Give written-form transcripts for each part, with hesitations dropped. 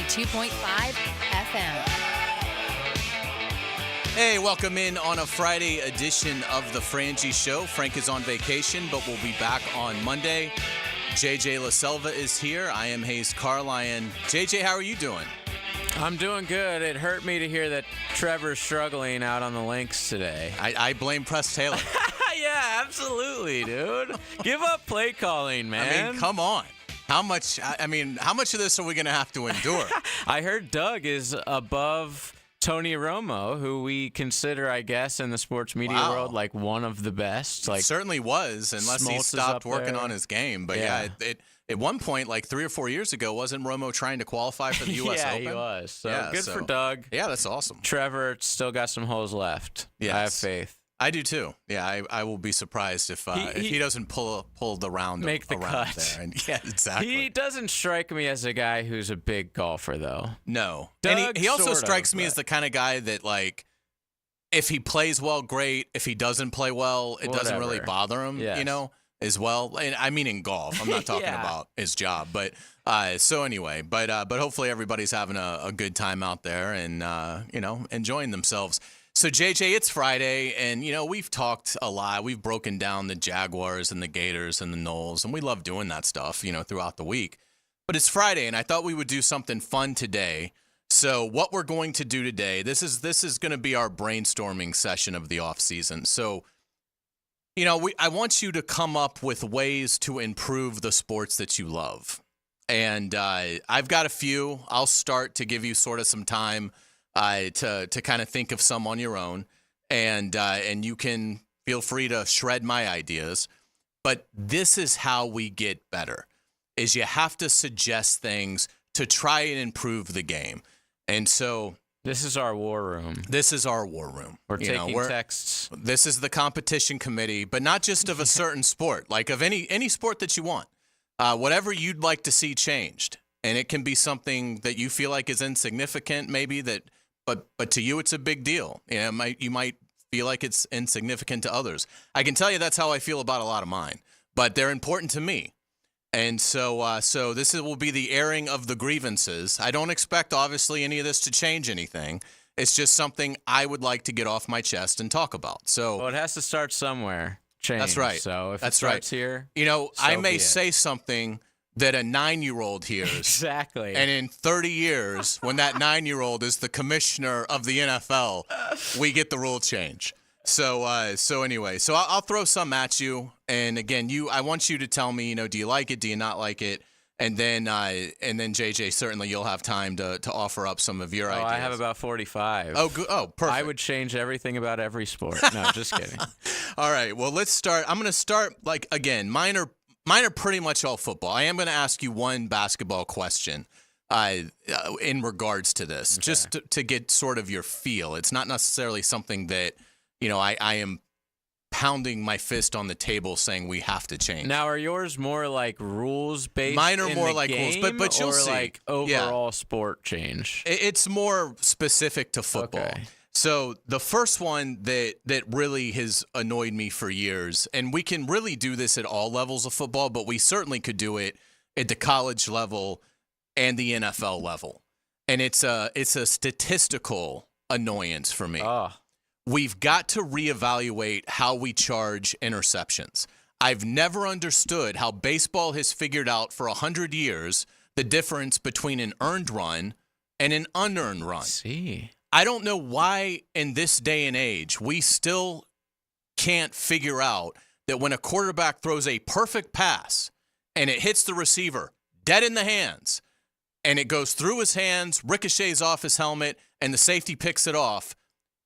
92.5 FM. Hey, welcome in on a Friday edition of the Frangie Show. Frank is on vacation, but we'll be back on Monday. JJ LaSelva is here. I am Hays Carlyon. JJ, how are you doing? I'm doing good. It hurt me to hear that Trevor's struggling out on the links today. I blame Press Taylor. Yeah, absolutely, dude. Give up play calling, man. I mean, come on. How much of this are we going to have to endure? I heard Doug is above Tony Romo, who we consider, I guess, in the sports media world, like one of the best. Like, certainly was, unless he stopped working on his game. But yeah, at one point, like 3 or 4 years ago, wasn't Romo trying to qualify for the U.S. Open? Yeah, he was. So good for Doug. Yeah, that's awesome. Trevor still got some holes left. Yes. I have faith. I do too. Yeah, I will be surprised if he doesn't pull the round make the around cut. There. And, yeah, exactly. He doesn't strike me as a guy who's a big golfer, though. No, Doug, and he also strikes me as the kind of guy that, like, if he plays well, great. If he doesn't play well, it doesn't really bother him. Yes. You know, as well. And I mean, in golf, I'm not talking about his job, but so anyway, but hopefully everybody's having a good time out there and enjoying themselves. So, JJ, it's Friday, and, we've talked a lot. We've broken down the Jaguars and the Gators and the Knowles, and we love doing that stuff, throughout the week. But it's Friday, and I thought we would do something fun today. So what we're going to do today, this is going to be our brainstorming session of the off season. So, I want you to come up with ways to improve the sports that you love. And I've got a few. I'll start to give you sort of some time to kind of think of some on your own, and you can feel free to shred my ideas. But this is how we get better, is you have to suggest things to try and improve the game. And so this is our war room. We're taking texts. This is the competition committee, but not just of a certain sport, like of any sport that you want, whatever you'd like to see changed. And it can be something that you feel like is insignificant, maybe that. But to you, it's a big deal. You might feel like it's insignificant to others. I can tell you that's how I feel about a lot of mine. But they're important to me. And so this will be the airing of the grievances. I don't expect, obviously, any of this to change anything. It's just something I would like to get off my chest and talk about. So it has to start somewhere. Change. That's right. So if it starts here, I may say something that a 9-year-old hears. Exactly. And in 30 years, when that 9-year-old is the commissioner of the NFL, we get the rule change. So anyway, I'll throw some at you. And again, I want you to tell me, do you like it? Do you not like it? And then JJ, certainly you'll have time to offer up some of your ideas. I have about 45. Oh, good. Oh, perfect. I would change everything about every sport. No, just kidding. All right. Well, let's start. I'm going to start, again, mine are pretty much all football. I am going to ask you one basketball question in regards to this, just to get sort of your feel. It's not necessarily something that, I am pounding my fist on the table saying we have to change. Now, are yours more like rules-based? Mine are more like game, rules, but you'll see. Or like overall sport change? It's more specific to football. Okay. So the first one that really has annoyed me for years, and we can really do this at all levels of football, but we certainly could do it at the college level and the NFL level. And it's a statistical annoyance for me. We've got to reevaluate how we charge interceptions. I've never understood how baseball has figured out for 100 years the difference between an earned run and an unearned run. I don't know why in this day and age we still can't figure out that when a quarterback throws a perfect pass and it hits the receiver dead in the hands and it goes through his hands, ricochets off his helmet, and the safety picks it off,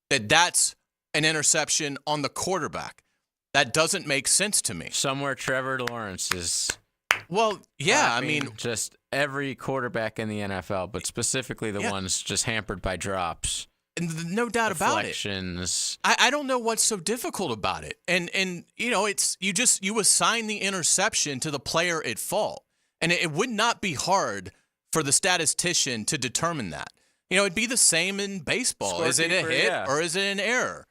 that's an interception on the quarterback. That doesn't make sense to me. Somewhere Trevor Lawrence is... Well, yeah, I mean... Just every quarterback in the NFL, but specifically the ones just hampered by drops. And no doubt about it. I don't know what's so difficult about it. And it's you assign the interception to the player at fault. And it would not be hard for the statistician to determine that. It'd be the same in baseball. Is it a hit or is it an error?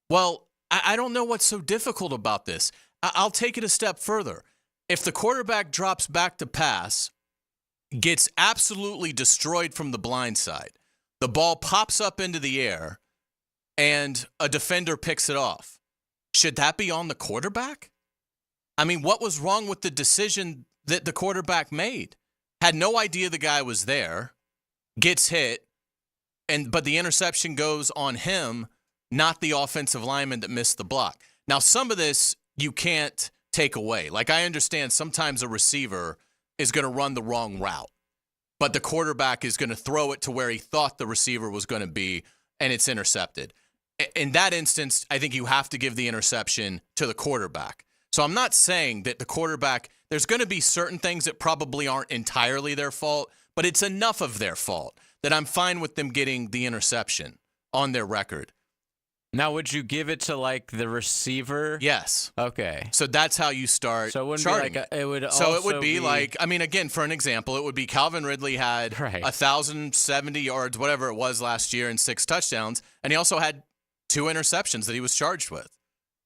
Well, I don't know what's so difficult about this. I'll take it a step further. If the quarterback drops back to pass gets absolutely destroyed from the blind side. The ball pops up into the air, and a defender picks it off. Should that be on the quarterback? I mean, what was wrong with the decision that the quarterback made? Had no idea the guy was there, gets hit, but the interception goes on him, not the offensive lineman that missed the block. Now, some of this you can't take away. Like, I understand sometimes a receiver is going to run the wrong route, but the quarterback is going to throw it to where he thought the receiver was going to be, and it's intercepted. In that instance, I think you have to give the interception to the quarterback. So I'm not saying that the quarterback, there's going to be certain things that probably aren't entirely their fault, but it's enough of their fault that I'm fine with them getting the interception on their record. Now, would you give it to like the receiver? Yes. Okay. So that's how you start. So it wouldn't charting be like it would. So also it would be like, I mean, again, for an example, it would be Calvin Ridley had 1,070 yards, whatever it was last year, and 6 touchdowns, and he also had 2 interceptions that he was charged with.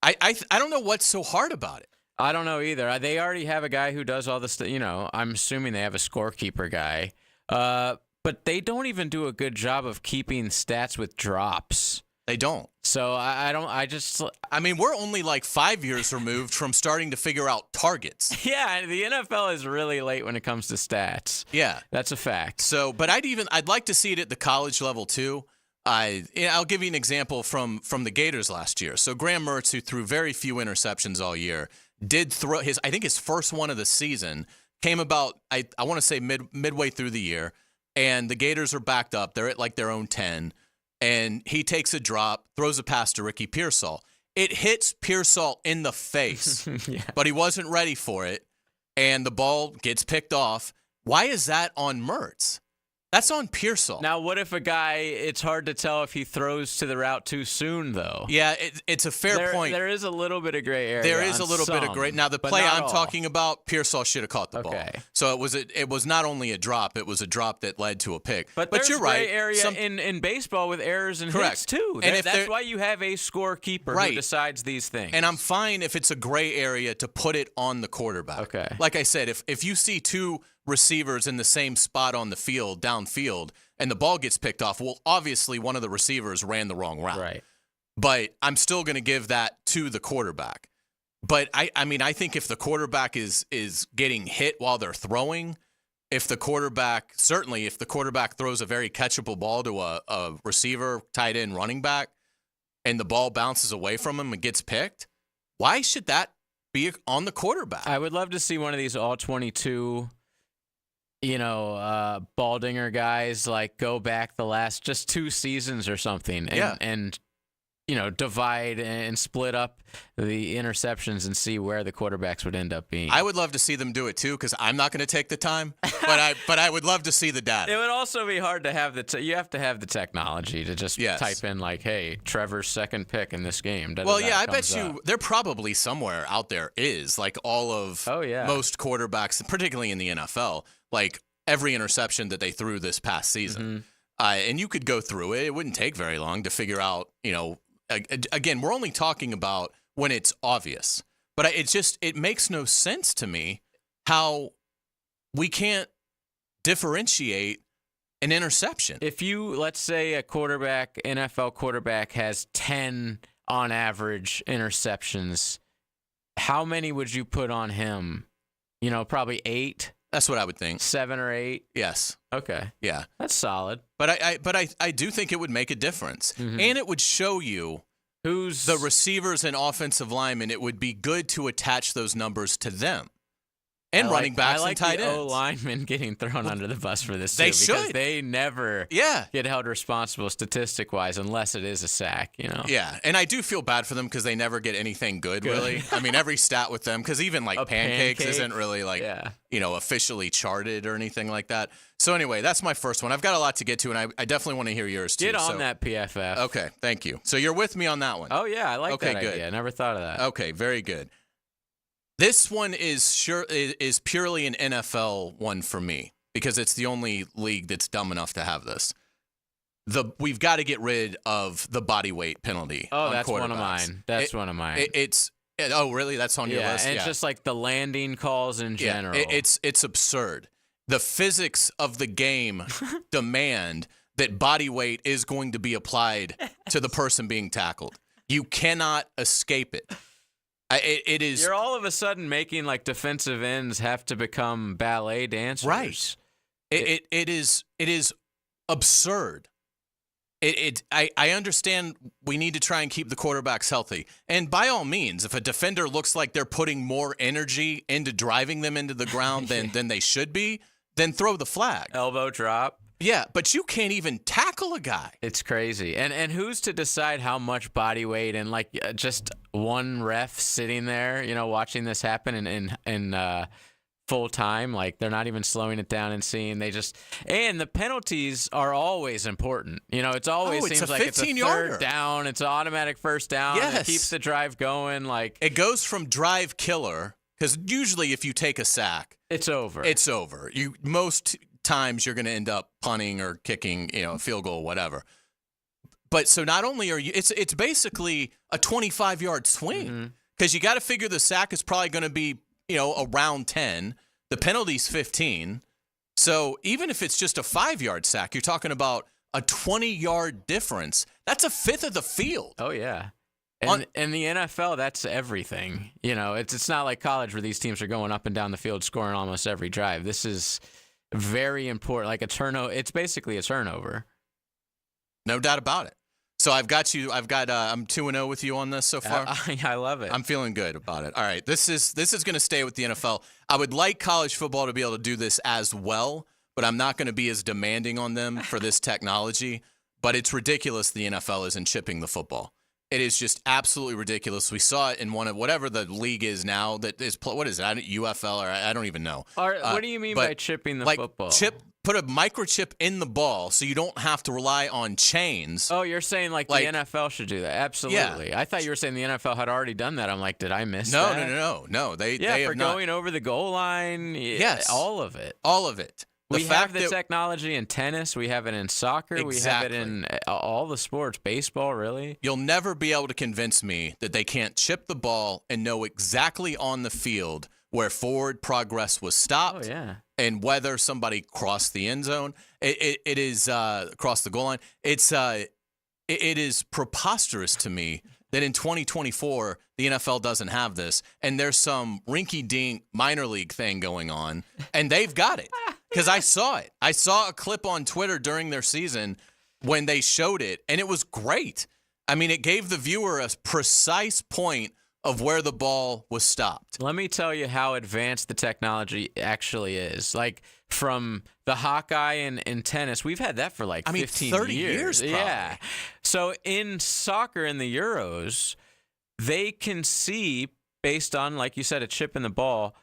I don't know what's so hard about it. I don't know either. They already have a guy who does all this. I'm assuming they have a scorekeeper guy, but they don't even do a good job of keeping stats with drops. They don't. So I mean, we're only like 5 years removed from starting to figure out targets. Yeah, the NFL is really late when it comes to stats. Yeah. That's a fact. So, but I'd like to see it at the college level too. I'll give you an example from the Gators last year. So Graham Mertz, who threw very few interceptions all year, did throw I think his first one of the season came about, I want to say midway through the year, and the Gators are backed up. They're at like their own 10. And he takes a drop, throws a pass to Ricky Pearsall. It hits Pearsall in the face, but he wasn't ready for it, and the ball gets picked off. Why is that on Mertz? That's on Pearsall. Now, what if a guy, it's hard to tell if he throws to the route too soon, though. Yeah, it's a fair point. There is a little bit of gray area. There is a little bit of gray. Now, the play I'm talking about, Pearsall should have caught the ball. So it was not only a drop, it was a drop that led to a pick. But you're right. Gray area in baseball with errors and hits, too. And that's why you have a scorekeeper who decides these things. And I'm fine if it's a gray area to put it on the quarterback. Okay. Like I said, if you see 2 receivers in the same spot on the field, downfield, and the ball gets picked off, well, obviously one of the receivers ran the wrong route. Right. But I'm still going to give that to the quarterback. But I mean, I think if the quarterback is getting hit while they're throwing, if the quarterback throws a very catchable ball to a receiver, tight end, running back, and the ball bounces away from him and gets picked, why should that be on the quarterback? I would love to see one of these all-22 Baldinger guys like go back the last just 2 seasons or something and divide and split up the interceptions and see where the quarterbacks would end up being. I would love to see them do it too, because I'm not going to take the time, but I would love to see the data. It would also be hard to have you have to have the technology to just type in like, hey, Trevor's second pick in this game. Well, yeah, I bet you there probably somewhere out there is like all of most quarterbacks, particularly in the NFL, like every interception that they threw this past season. And you could go through it. It wouldn't take very long to figure out, again, we're only talking about when it's obvious. But it makes no sense to me how we can't differentiate an interception. If let's say a NFL quarterback has 10 on average interceptions, how many would you put on him? Probably 8. That's what I would think. 7 or 8? Yes. Okay. Yeah. That's solid. But I do think it would make a difference. And it would show you who's the receivers and offensive linemen. It would be good to attach those numbers to them. And running backs and tight ends. I like the O-linemen getting thrown under the bus for this, they too. Because they never get held responsible statistic-wise unless it is a sack, Yeah, and I do feel bad for them because they never get anything good, really. I mean, every stat with them, because even like pancakes isn't really like, officially charted or anything like that. So anyway, that's my first one. I've got a lot to get to, and I definitely want to hear yours, too. Get on that, PFF. Okay, thank you. So you're with me on that one? Oh, yeah, I like that idea. I never thought of that. Okay, very good. This one is purely an NFL one for me because it's the only league that's dumb enough to have this. We've got to get rid of the body weight penalty. Oh, that's one of mine. One of mine. Oh, really? That's on your list? And it's just like the landing calls in general. It's absurd. the physics of the game demand that body weight is going to be applied to the person being tackled. You cannot escape it. It is. You're all of a sudden making like defensive ends have to become ballet dancers. Right. It is absurd. I understand we need to try and keep the quarterbacks healthy. And by all means, if a defender looks like they're putting more energy into driving them into the ground than they should be, then throw the flag. Elbow drop. Yeah, but you can't even tackle a guy. It's crazy. And who's to decide how much body weight and like just one ref sitting there, watching this happen in full time, like they're not even slowing it down and seeing. And the penalties are always important. It's always seems like it's a third down. It's an automatic first down. Yes. It keeps the drive going. Like it goes from drive killer, because usually if you take a sack, it's over. It's over. Most times you're going to end up punting or kicking, a field goal, whatever. But so not only are you, it's basically a 25-yard swing, because you got to figure the sack is probably going to be around 10. The penalty's 15. So even if it's just a 5-yard sack, you're talking about a 20-yard difference. That's a fifth of the field. Oh, yeah. And in the NFL, that's everything. It's not like college where these teams are going up and down the field scoring almost every drive. This is very important. Like a turnover. It's basically a turnover. No doubt about it. So I'm 2-0 with you on this so far. I love it. I'm feeling good about it. All right, this is going to stay with the NFL. I would like college football to be able to do this as well, but I'm not going to be as demanding on them for this technology. But it's ridiculous the NFL isn't chipping the football. It is just absolutely ridiculous. We saw it in one of whatever the league is now. That is, what is it? UFL or I don't even know. What do you mean by chipping the football? Put a microchip in the ball so you don't have to rely on chains. Oh, you're saying like the NFL should do that? Absolutely. Yeah. I thought you were saying the NFL had already done that. I'm like, did I miss that? No. They for going over the goal line. Yes, all of it. All of it. We have the technology in tennis. We have it in soccer. Exactly. We have it in all the sports. Baseball, really. You'll never be able to convince me that they can't chip the ball and know exactly on the field where forward progress was stopped. Oh, yeah. And whether somebody crossed the end zone. It is across the goal line. It is preposterous to me that in 2024 the NFL doesn't have this, and there's some rinky-dink minor league thing going on, and they've got it. Because I saw it. I saw a clip on Twitter during their season when they showed it, and it was great. I mean, it gave the viewer a precise point of where the ball was stopped. Let me tell you how advanced the technology actually is. Like from the Hawkeye in tennis, we've had that for like 15 30 years probably. Yeah. So in soccer, in the Euros, they can see, based on, like you said, a chip in the ball,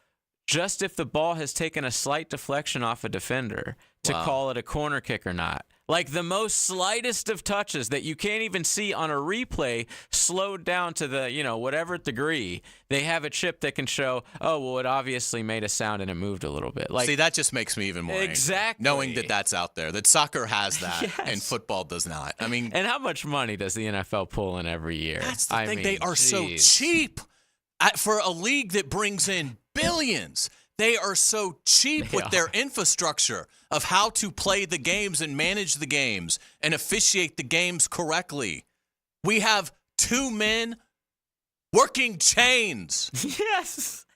just if the ball has taken a slight deflection off a defender to call it a corner kick or not. Like the most slightest of touches that you can't even see on a replay, slowed down to the, whatever degree, they have a chip that can show, it obviously made a sound and it moved a little bit. Like, see, that just makes me even more exactly angry, knowing that that's out there, that soccer has that yes. and football does not. I mean, and how much money does the NFL pull in every year? That's the thing. They are so cheap for a league that brings in billions. They are so cheap with their infrastructure of how to play the games and manage the games and officiate the games correctly. We have 2 men working chains. Yes.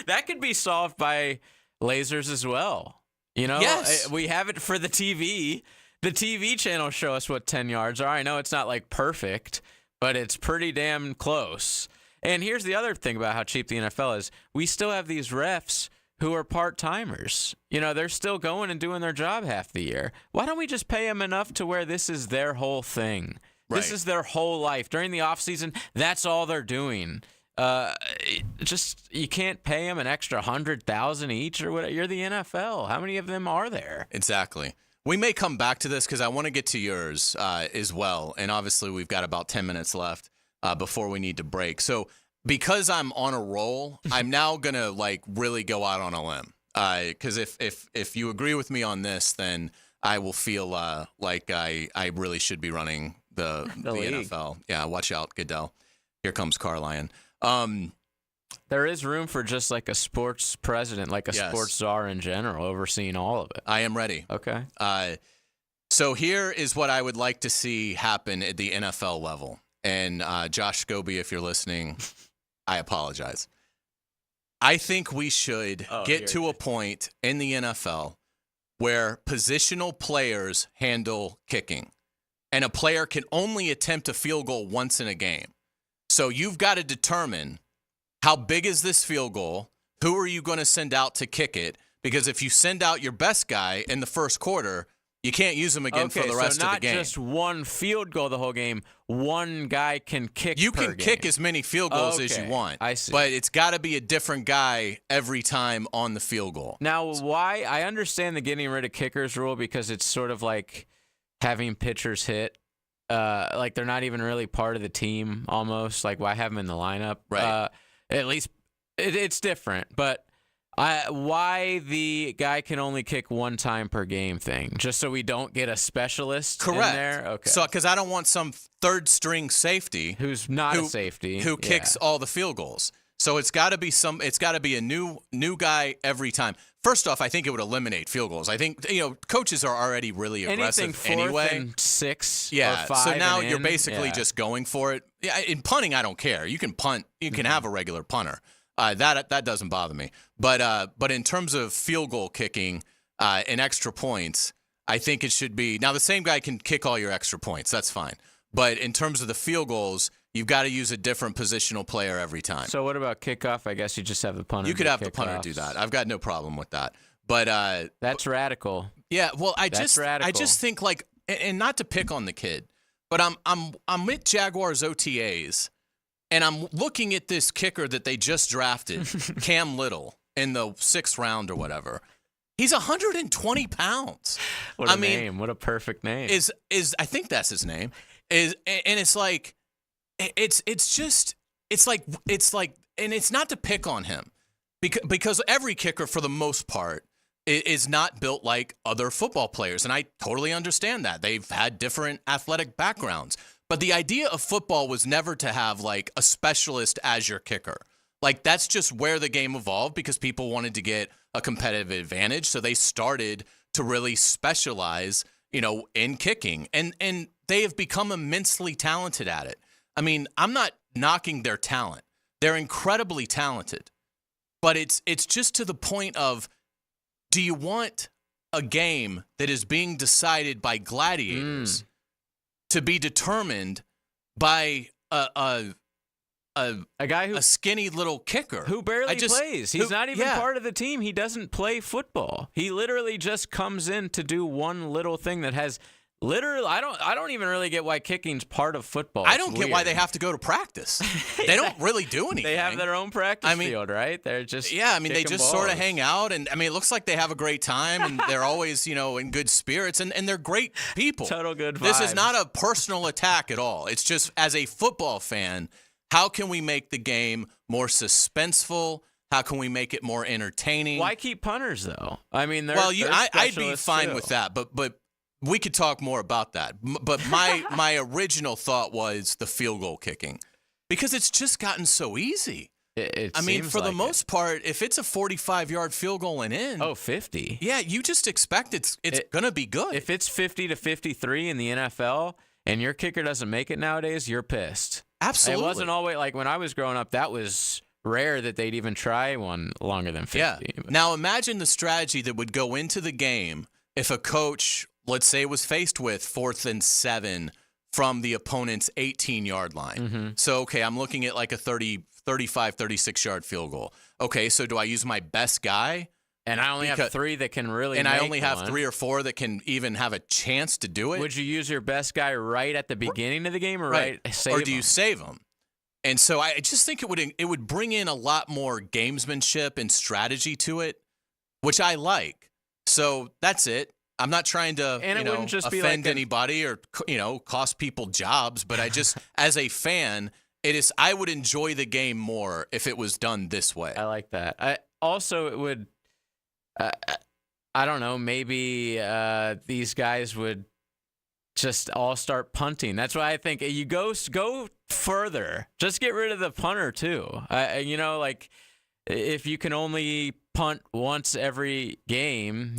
That could be solved by lasers as well. Yes. We have it for the TV. The TV channels show us what 10 yards are. I know it's not like perfect, but it's pretty damn close. And here's the other thing about how cheap the NFL is. We still have these refs who are part-timers. They're still going and doing their job half the year. Why don't we just pay them enough to where this is their whole thing? Right. This is their whole life. During the offseason, that's all they're doing. You can't pay them an extra $100,000 each or whatever. You're the NFL. How many of them are there? Exactly. We may come back to this because I want to get to yours as well. And obviously, we've got about 10 minutes left before we need to break. So because I'm on a roll, I'm now going to really go out on a limb. Because if you agree with me on this, then I will feel like I really should be running the NFL. Yeah, watch out, Goodell. Here comes Carlyon. There is room for just like a sports president, like a sports czar in general, overseeing all of it. I am ready. Okay. So here is what I would like to see happen at the NFL level. And Josh Scobie, if you're listening, I apologize. I think we should get to a point in the NFL where positional players handle kicking. And a player can only attempt a field goal once in a game. So you've got to determine how big is this field goal? Who are you going to send out to kick it? Because if you send out your best guy in the first quarter, you can't use him again for the rest of the game. Not just one field goal the whole game. One guy can kick You per can game. kick as many field goals as you want. I see. But it's got to be a different guy every time on the field goal. Now, why? I understand the getting rid of kickers rule because it's sort of like having pitchers hit. Like they're not even really part of the team almost. Like why have them in the lineup? Right. At least it's different. But why the guy can only kick one time per game thing? Just so we don't get a specialist in there? Okay. So, because I don't want some third string safety who's not a safety who kicks all the field goals. So it's got to be a new guy every time. First off, I think it would eliminate field goals. I think coaches are already really aggressive anyway. Anything 4th and 6 yeah, or 5 so now and you're in, basically just going for it. Yeah, in punting, I don't care. You can punt. You can have a regular punter. That doesn't bother me. But in terms of field goal kicking and extra points, I think it should be now the same guy can kick all your extra points. That's fine. But in terms of the field goals, you've got to use a different positional player every time. So what about kickoff? I guess you just have the punter. You could have the punter do that. I've got no problem with that. But that's radical. Yeah. Well, I just think like, and not to pick on the kid, but I'm at Jaguars OTAs, and I'm looking at this kicker that they just drafted, Cam Little, in the 6th round or whatever. He's 120 pounds. What a name! What a perfect name. Is I think that's his name. And it's like, it's like, and it's not to pick on him, because every kicker for the most part is not built like other football players, and I totally understand that. They've had different athletic backgrounds, but the idea of football was never to have like a specialist as your kicker. Like that's just where the game evolved because people wanted to get a competitive advantage, so they started to really specialize, in kicking, and they have become immensely talented at it. I mean, I'm not knocking their talent. They're incredibly talented. But it's just to the point of, do you want a game that is being decided by gladiators to be determined by a guy a skinny little kicker who barely plays? He's not even part of the team. He doesn't play football. He literally just comes in to do one little thing that has literally. I don't even really get why kicking's part of football. I don't get why they have to go to practice. They don't really do anything. They have their own practice field, right? They're just they just sort of hang out, and I mean, it looks like they have a great time, and they're always in good spirits, and they're great people. Total good vibes. This is not a personal attack at all. It's just as a football fan, how can we make the game more suspenseful? How can we make it more entertaining? Why keep punters though? I mean, I'd be fine with that, but we could talk more about that. But my original thought was the field goal kicking, because it's just gotten so easy. I mean, for the most part, if it's a 45-yard field goal and in, 50. Yeah, you just expect it's going to be good. If it's 50 to 53 in the NFL and your kicker doesn't make it nowadays, you're pissed. Absolutely. It wasn't always like when I was growing up, that was rare that they'd even try one longer than 50. Yeah. Now imagine the strategy that would go into the game if a coach, let's say, was faced with 4th and 7 from the opponent's 18-yard line. Mm-hmm. So, okay, I'm looking at like a 35, 36-yard field goal. Okay, so do I use my best guy? And I only have 3 that can really and make I only have one. 3 or 4 that can even have a chance to do it. Would you use your best guy right at the beginning of the game or save or do you save him? And so I just think it would bring in a lot more gamesmanship and strategy to it, which I like. So that's it. I'm not trying to offend anybody or cost people jobs, but I just as a fan, I would enjoy the game more if it was done this way. I like that. It would. I don't know. Maybe these guys would just all start punting. That's why I think you go further. Just get rid of the punter too. Like if you can only punt once every game,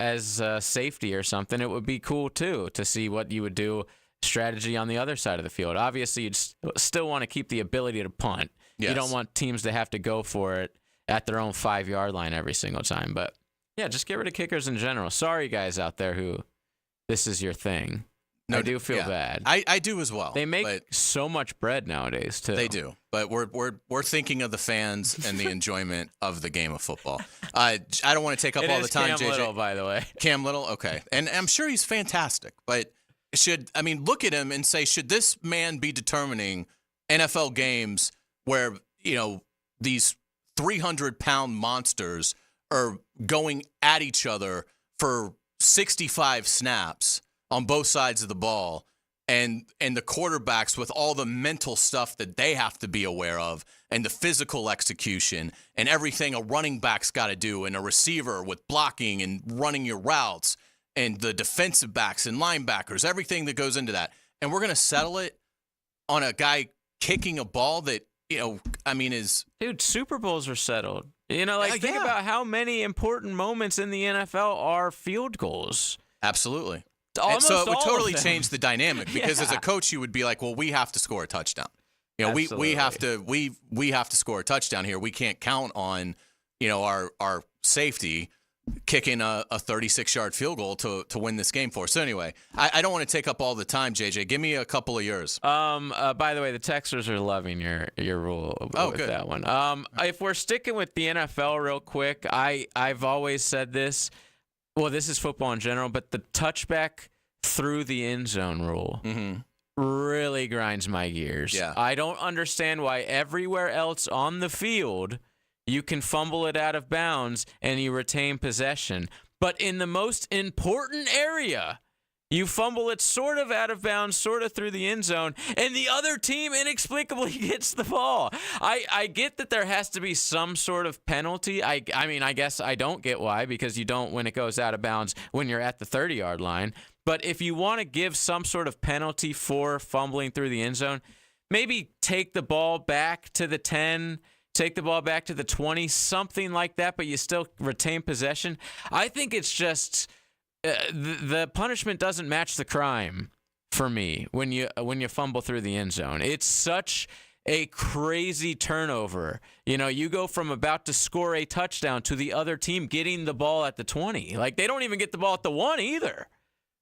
as safety or something, it would be cool too to see what you would do strategy on the other side of the field. Obviously, you'd still want to keep the ability to punt. Yes. You don't want teams to have to go for it at their own 5-yard line every single time. But yeah, just get rid of kickers in general. Sorry, guys out there who this is your thing. No, I do feel bad. I do as well. They make so much bread nowadays too. They do, but we're thinking of the fans and the enjoyment of the game of football. I don't want to take up all the time, Cam JJ. Little, by the way. Cam Little, okay, and I'm sure he's fantastic, but look at him and say, should this man be determining NFL games where these 300-pound monsters are going at each other for 65 snaps on both sides of the ball, and the quarterbacks with all the mental stuff that they have to be aware of, and the physical execution, and everything a running back's got to do, and a receiver with blocking and running your routes, and the defensive backs and linebackers, everything that goes into that. And we're going to settle it on a guy kicking a ball that, is... Dude, Super Bowls are settled. Think about how many important moments in the NFL are field goals. Absolutely. Almost so it would all totally of them. change the dynamic, because as a coach, you would be like, well, we have to score a touchdown. We have to score a touchdown here. We can't count on, our safety kicking a 36-yard field goal to win this game for us. So anyway, I don't want to take up all the time, JJ. Give me a couple of yours. By the way, the texters are loving your rule with good. that one. If we're sticking with the NFL real quick, I've always said this. Well, this is football in general, but the touchback through the end zone rule really grinds my gears. Yeah. I don't understand why everywhere else on the field you can fumble it out of bounds and you retain possession. But in the most important area, you fumble it sort of out of bounds, sort of through the end zone, and the other team inexplicably gets the ball. I get that there has to be some sort of penalty. I guess I don't get why, because you don't when it goes out of bounds when you're at the 30-yard line. But if you want to give some sort of penalty for fumbling through the end zone, maybe take the ball back to the 10, take the ball back to the 20, something like that, but you still retain possession. I think it's just... the punishment doesn't match the crime for me when you fumble through the end zone. It's such a crazy turnover. You go from about to score a touchdown to the other team getting the ball at the 20. Like, they don't even get the ball at the 1 either.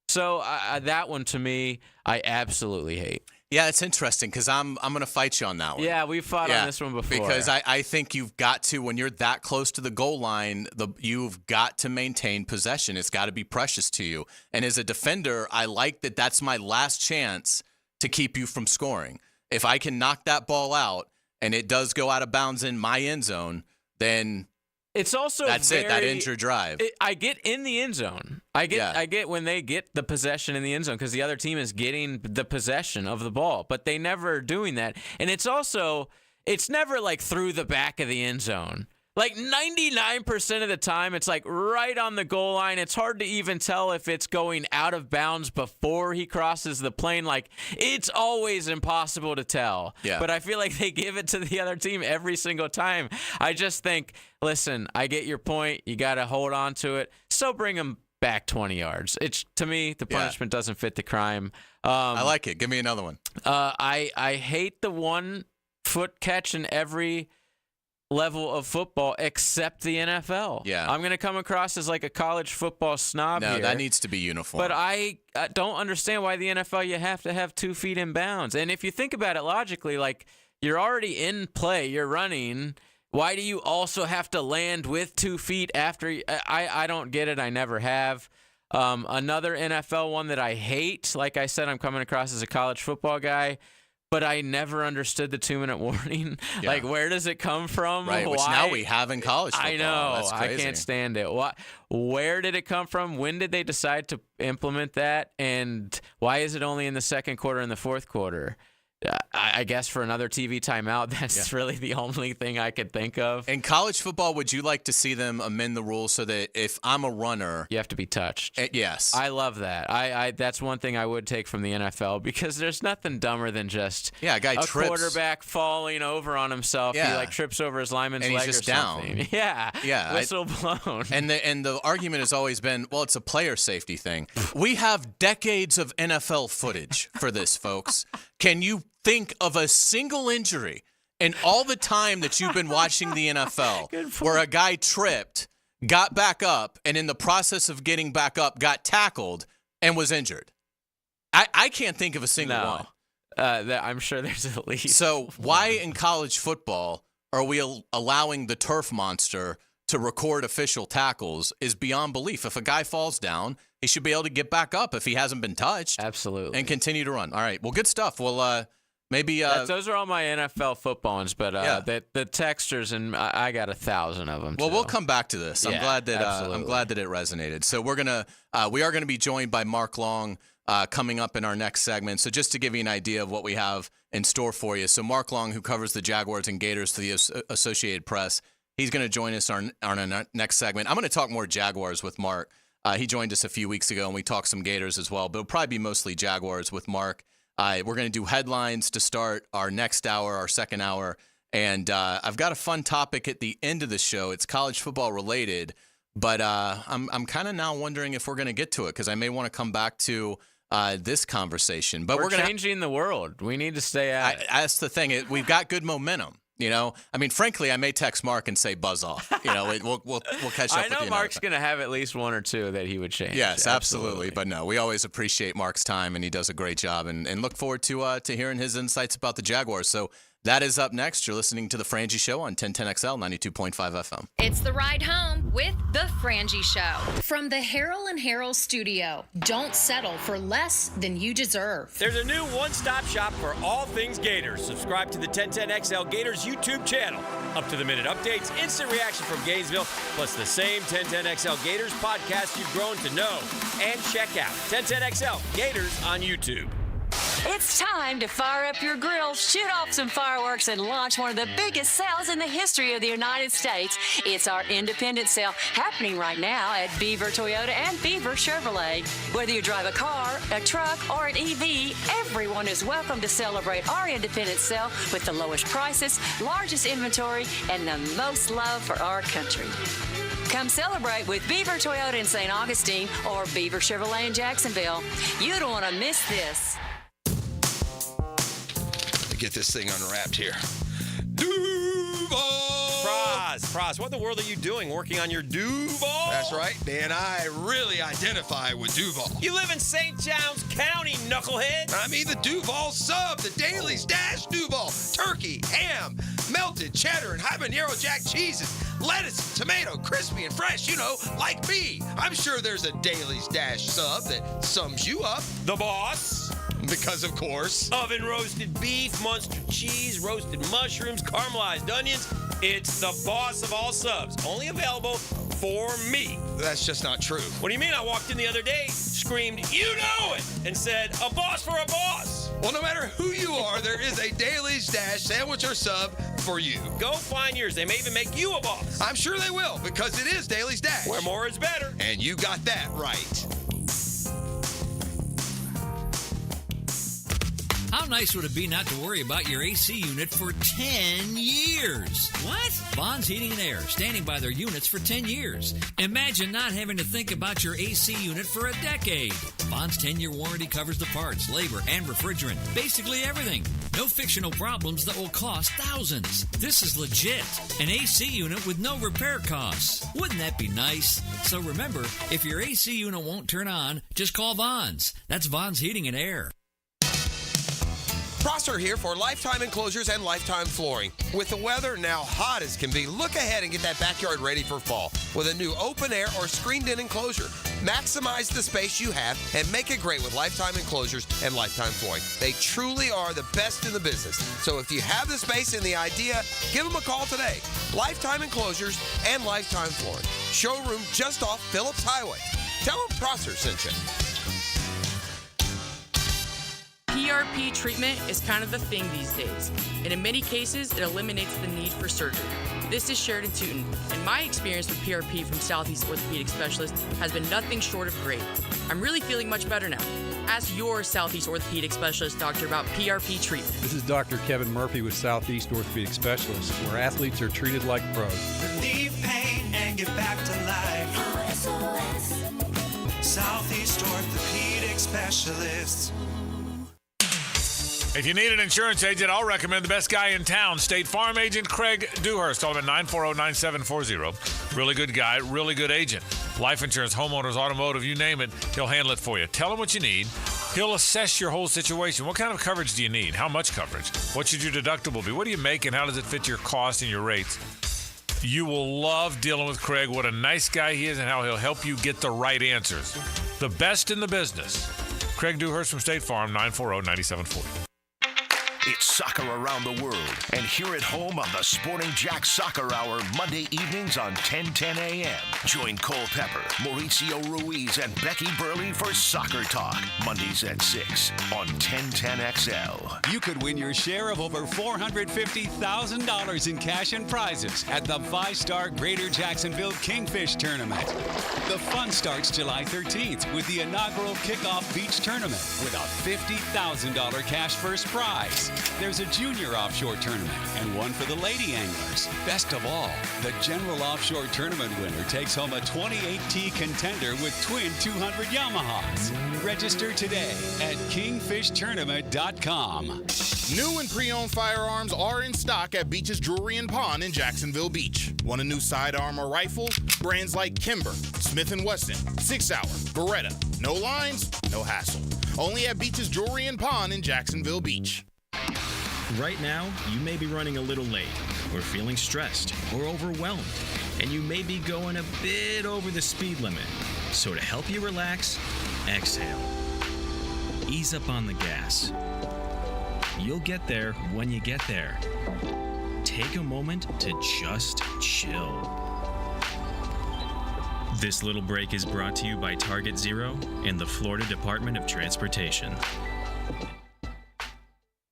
So that one, to me, I absolutely hate. Yeah, it's interesting, because I'm going to fight you on that one. Yeah, we've fought on this one before. Because I think you've got to, when you're that close to the goal line, you've got to maintain possession. It's got to be precious to you. And as a defender, I like that that's my last chance to keep you from scoring. If I can knock that ball out and it does go out of bounds in my end zone, then... It's also that's it. That ends your drive. I get in the end zone. I get when they get the possession in the end zone, because the other team is getting the possession of the ball, but they never are doing that. And it's never like through the back of the end zone. Like 99% of the time, it's like right on the goal line. It's hard to even tell if it's going out of bounds before he crosses the plane. Like, it's always impossible to tell. Yeah. But I feel like they give it to the other team every single time. I just think, listen, I get your point. You got to hold on to it. So bring them back 20 yards. It's, to me, the punishment doesn't fit the crime. I like it. Give me another one. I hate the 1-foot catch in every level of football except the NFL. Yeah. I'm going to come across as like a college football snob here. No, that needs to be uniform. But I don't understand why the NFL you have to have 2 feet in bounds. And if you think about it logically, like, you're already in play, you're running. Why do you also have to land with 2 feet after? I don't get it. I never have. Another NFL one that I hate, like I said, I'm coming across as a college football guy, but I never understood the 2-minute warning. Yeah. Like, where does it come from? Right, which now we have in college football. I know. That's crazy. I can't stand it. Where did it come from? When did they decide to implement that? And why is it only in the second quarter and the fourth quarter? I guess for another TV timeout, that's really the only thing I could think of. In college football, would you like to see them amend the rules so that if I'm a runner, you have to be touched? Yes. I love that. I that's one thing I would take from the NFL, because there's nothing dumber than just a guy trips. Quarterback falling over on himself. Yeah. He like trips over his lineman's and leg he's just or something. down. Yeah. Whistle blown. And the argument has always been, well, it's a player safety thing. We have decades of NFL footage for this, folks. Can you think of a single injury in all the time that you've been watching the NFL where a guy tripped, got back up, and in the process of getting back up, got tackled and was injured? I can't think of a single one. I'm sure there's at least. So why in college football are we allowing the turf monster to record official tackles is beyond belief. If a guy falls down, he should be able to get back up if he hasn't been touched. Absolutely. And continue to run. All right. Well, good stuff. Well, maybe those are all my NFL football ones, but the texters, and I got 1,000 of them. Well, we'll come back to this. I'm glad that it resonated. So we are gonna be joined by Mark Long coming up in our next segment. So just to give you an idea of what we have in store for you. So Mark Long, who covers the Jaguars and Gators for the Associated Press, he's going to join us on our next segment. I'm going to talk more Jaguars with Mark. He joined us a few weeks ago, and we talked some Gators as well, but it'll probably be mostly Jaguars with Mark. We're going to do headlines to start our next hour, our second hour, and I've got a fun topic at the end of the show. It's college football related, but I'm kind of now wondering if we're going to get to it, because I may want to come back to this conversation. But we're changing the world. We need to stay at it. That's the thing. We've got good momentum. You know, I mean, frankly, I may text Mark and say buzz off. You know, we'll catch up. I know Mark's going to have at least one or two that he would change. Yes, absolutely. But no, we always appreciate Mark's time, and he does a great job, and look forward to hearing his insights about the Jaguars. So that is up next. You're listening to The Frangie Show on 1010XL 92.5 FM. It's the ride home with The Frangie Show. From the Harrell and Harrell studio, don't settle for less than you deserve. There's a new one-stop shop for all things Gators. Subscribe to the 1010XL Gators YouTube channel. Up-to-the-minute updates, instant reaction from Gainesville, plus the same 1010XL Gators podcast you've grown to know. And check out 1010XL Gators on YouTube. It's time to fire up your grill, shoot off some fireworks, and launch one of the biggest sales in the history of the United States. It's our Independence Sale happening right now at Beaver Toyota and Beaver Chevrolet. Whether you drive a car, a truck, or an EV, everyone is welcome to celebrate our Independence Sale with the lowest prices, largest inventory, and the most love for our country. Come celebrate with Beaver Toyota in St. Augustine or Beaver Chevrolet in Jacksonville. You don't want to miss this. Get this thing unwrapped here. Duval! Praz, what in the world are you doing working on your Duval? That's right, Dan. I really identify with Duval. You live in St. John's County, knucklehead. I mean the Duval sub, the Dailies Dash Duval. Turkey, ham, melted cheddar, and habanero jack cheeses. Lettuce, tomato, crispy and fresh, you know, like me. I'm sure there's a Dailies Dash sub that sums you up. The boss. Because, of course. Oven roasted beef, Munster cheese, roasted mushrooms, caramelized onions. It's the boss of all subs. Only available for me. That's just not true. What do you mean? I walked in the other day, screamed, "You know it!" and said, "A boss for a boss." Well, no matter who you are, there is a Dailies Dash sandwich or sub for you. Go find yours. They may even make you a boss. I'm sure they will, because it is Dailies Dash. Where more is better. And you got that right. How nice would it be not to worry about your AC unit for 10 years? What? Bonds Heating and Air, standing by their units for 10 years. Imagine not having to think about your AC unit for a decade. Bonds 10-year warranty covers the parts, labor, and refrigerant. Basically everything. No fictional problems that will cost thousands. This is legit. An AC unit with no repair costs. Wouldn't that be nice? So remember, if your AC unit won't turn on, just call Bonds. That's Bonds Heating and Air. Prosser here for Lifetime Enclosures and Lifetime Flooring. With the weather now hot as can be, look ahead and get that backyard ready for fall with a new open air or screened-in enclosure. Maximize the space you have and make it great with Lifetime Enclosures and Lifetime Flooring. They truly are the best in the business. So if you have the space and the idea, give them a call today. Lifetime Enclosures and Lifetime Flooring. Showroom just off Phillips Highway. Tell them Prosser sent you. PRP treatment is kind of the thing these days, and in many cases, it eliminates the need for surgery. This is Sheridan Tootin, and my experience with PRP from Southeast Orthopedic Specialist has been nothing short of great. I'm really feeling much better now. Ask your Southeast Orthopedic Specialist doctor about PRP treatment. This is Dr. Kevin Murphy with Southeast Orthopedic Specialists, where athletes are treated like pros. Relieve pain and get back to life. SOS. Southeast Orthopedic Specialists. If you need an insurance agent, I'll recommend the best guy in town, State Farm agent Craig Dewhurst. Call him at 940-9740. Really good guy, really good agent. Life insurance, homeowners, automotive, you name it, he'll handle it for you. Tell him what you need. He'll assess your whole situation. What kind of coverage do you need? How much coverage? What should your deductible be? What do you make and how does it fit your cost and your rates? You will love dealing with Craig. What a nice guy he is and how he'll help you get the right answers. The best in the business. Craig Dewhurst from State Farm, 940-9740. It's soccer around the world, and here at home on the Sporting Jack Soccer Hour, Monday evenings on 10:10 a.m. Join Cole Pepper, Mauricio Ruiz, and Becky Burley for Soccer Talk, Mondays at 6 on 1010XL. You could win your share of over $450,000 in cash and prizes at the 5-star Greater Jacksonville Kingfish Tournament. The fun starts July 13th with the inaugural kickoff beach tournament with a $50,000 cash first prize. There's a junior offshore tournament and one for the lady anglers. Best of all, the general offshore tournament winner takes home a 28T contender with twin 200 Yamahas. Register today at kingfishtournament.com. New and pre-owned firearms are in stock at Beach's Jewelry and Pawn in Jacksonville Beach. Want a new sidearm or rifle? Brands like Kimber, Smith & Wesson, 6 Hour, Beretta. No lines, no hassle. Only at Beach's Jewelry and Pawn in Jacksonville Beach. Right now, you may be running a little late, or feeling stressed, or overwhelmed, and you may be going a bit over the speed limit. So to help you relax, exhale. Ease up on the gas. You'll get there when you get there. Take a moment to just chill. This little break is brought to you by Target Zero and the Florida Department of Transportation.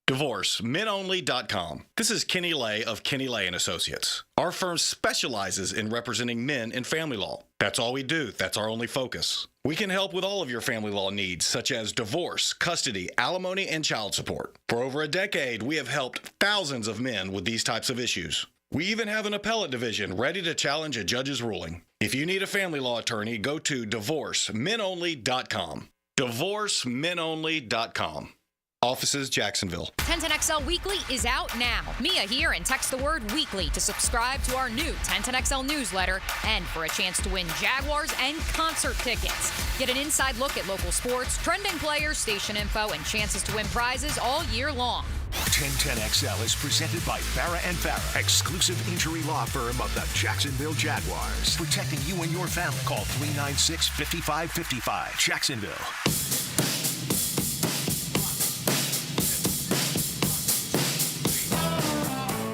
DivorceMenOnly.com. This is Kenny Lay of Kenny Lay & Associates. Our firm specializes in representing men in family law. That's all we do. That's our only focus. We can help with all of your family law needs, such as divorce, custody, alimony, and child support. For over a decade, we have helped thousands of men with these types of issues. We even have an appellate division ready to challenge a judge's ruling. If you need a family law attorney, go to DivorceMenOnly.com. DivorceMenOnly.com. Offices, Jacksonville. 1010XL Weekly is out now. Mia here, and text the word weekly to subscribe to our new 1010XL newsletter and for a chance to win Jaguars and concert tickets. Get an inside look at local sports, trending players, station info, and chances to win prizes all year long. 1010XL is presented by Farrah & Farrah, exclusive injury law firm of the Jacksonville Jaguars. Protecting you and your family. Call 396-5555. Jacksonville.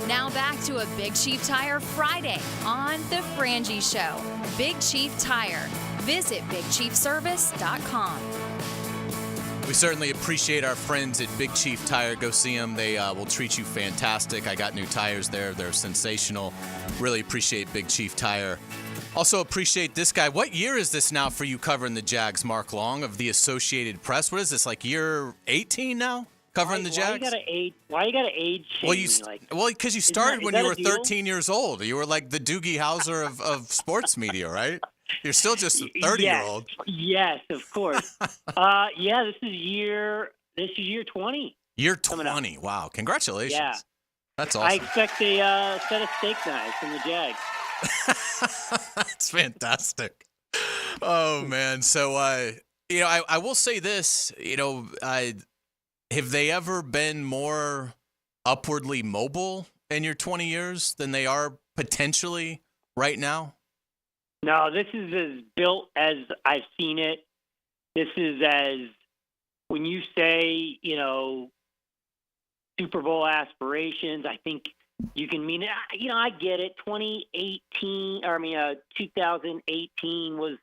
Now back to a Big Chief Tire Friday on The Frangie Show. Big Chief Tire. Visit BigChiefService.com. We certainly appreciate our friends at Big Chief Tire. Go see them. They will treat you fantastic. I got new tires there. They're sensational. Really appreciate Big Chief Tire. Also appreciate this guy. What year is this now for you covering the Jags, Mark Long of the Associated Press? What is this, like year 18 now? Covering the Jags? Why you gotta age shame me? Well, because you started when you were 13 years old. You were like the Doogie Howser of sports media, right? You're still just a 30-year-old. Yes, of course. Yeah, this is year 20. Year 20. Wow. Congratulations. Yeah. That's awesome. I expect a set of steak knives from the Jags. That's fantastic. Oh, man. So, I will say this, have they ever been more upwardly mobile in your 20 years than they are potentially right now? No, this is as built as I've seen it. This is as, when you say, Super Bowl aspirations, I think you can mean it. I get it. 2018 was,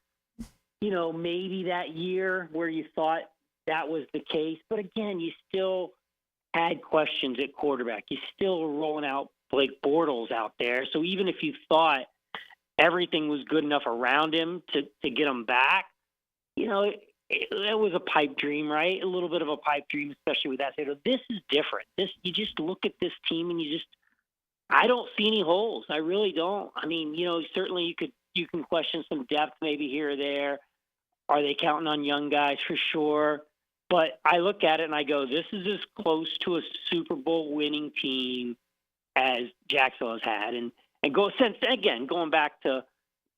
maybe that year where you thought that was the case. But again, you still had questions at quarterback. You still were rolling out Blake Bortles out there. So even if you thought everything was good enough around him to get him back, you know, it was a pipe dream, right? A little bit of a pipe dream, especially with that. So this is different. You just look at this team and I don't see any holes. I really don't. I mean, you know, certainly you can question some depth maybe here or there. Are they counting on young guys? For sure. But I look at it and I go, this is as close to a Super Bowl winning team as Jacksonville has had. And going back to,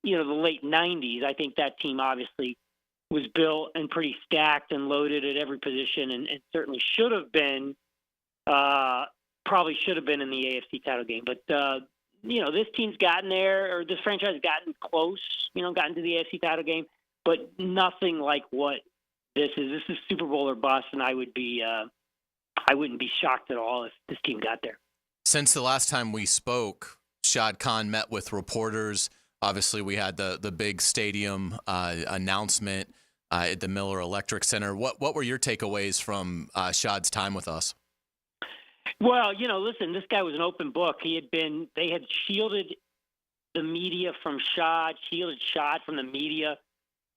you know, the late 90s, I think that team obviously was built and pretty stacked and loaded at every position, and certainly should have been, probably should have been in the AFC title game. But, you know, this team's gotten there, or this franchise has gotten close, you know, gotten to the AFC title game, but nothing like what this is. This is Super Bowl or bust, and I wouldn't be shocked at all if this team got there. Since the last time we spoke, Shad Khan met with reporters. Obviously, we had the big stadium announcement at the Miller Electric Center. What were your takeaways from Shad's time with us? Well, you know, listen, this guy was an open book. They had shielded the media from Shad, shielded Shad from the media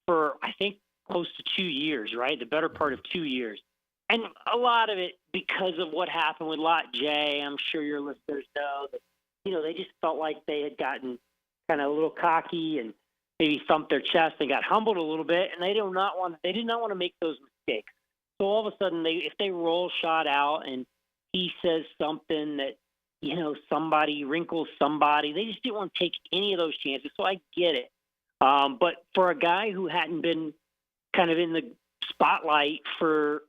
for, I think, close to 2 years, right? The better part of 2 years. And a lot of it because of what happened with Lot J. I'm sure your listeners know that, you know, they just felt like they had gotten kind of a little cocky and maybe thumped their chest and got humbled a little bit, and they did not want to make those mistakes. So all of a sudden, if they roll Shad out and he says something that, you know, somebody wrinkles somebody, they just didn't want to take any of those chances. So I get it. But for a guy who hadn't been kind of in the spotlight for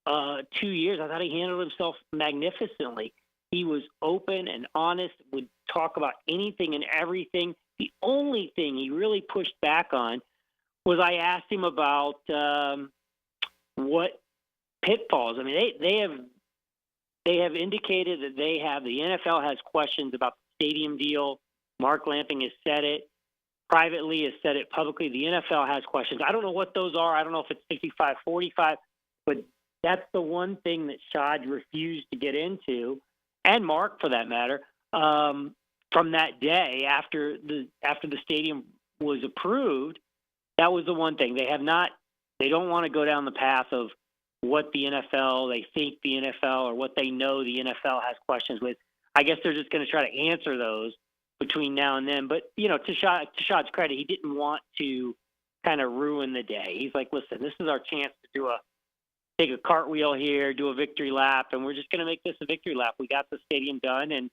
2 years, I thought he handled himself magnificently. He was open and honest, would talk about anything and everything. The only thing he really pushed back on was I asked him about what pitfalls. I mean, they have indicated that the NFL has questions about the stadium deal. Mark Lamping has said it privately, has said it publicly. The NFL has questions. I don't know what those are. I don't know if it's 65-45, but that's the one thing that Shad refused to get into, and Mark, for that matter, from that day after the stadium was approved. That was the one thing. They don't want to go down the path of what the NFL, they think the NFL, or what they know the NFL has questions with. I guess they're just going to try to answer those between now and then. But, you know, to Shad's credit, he didn't want to kind of ruin the day. He's like, listen, this is our chance to take a cartwheel here, do a victory lap, and we're just going to make this a victory lap. We got the stadium done, and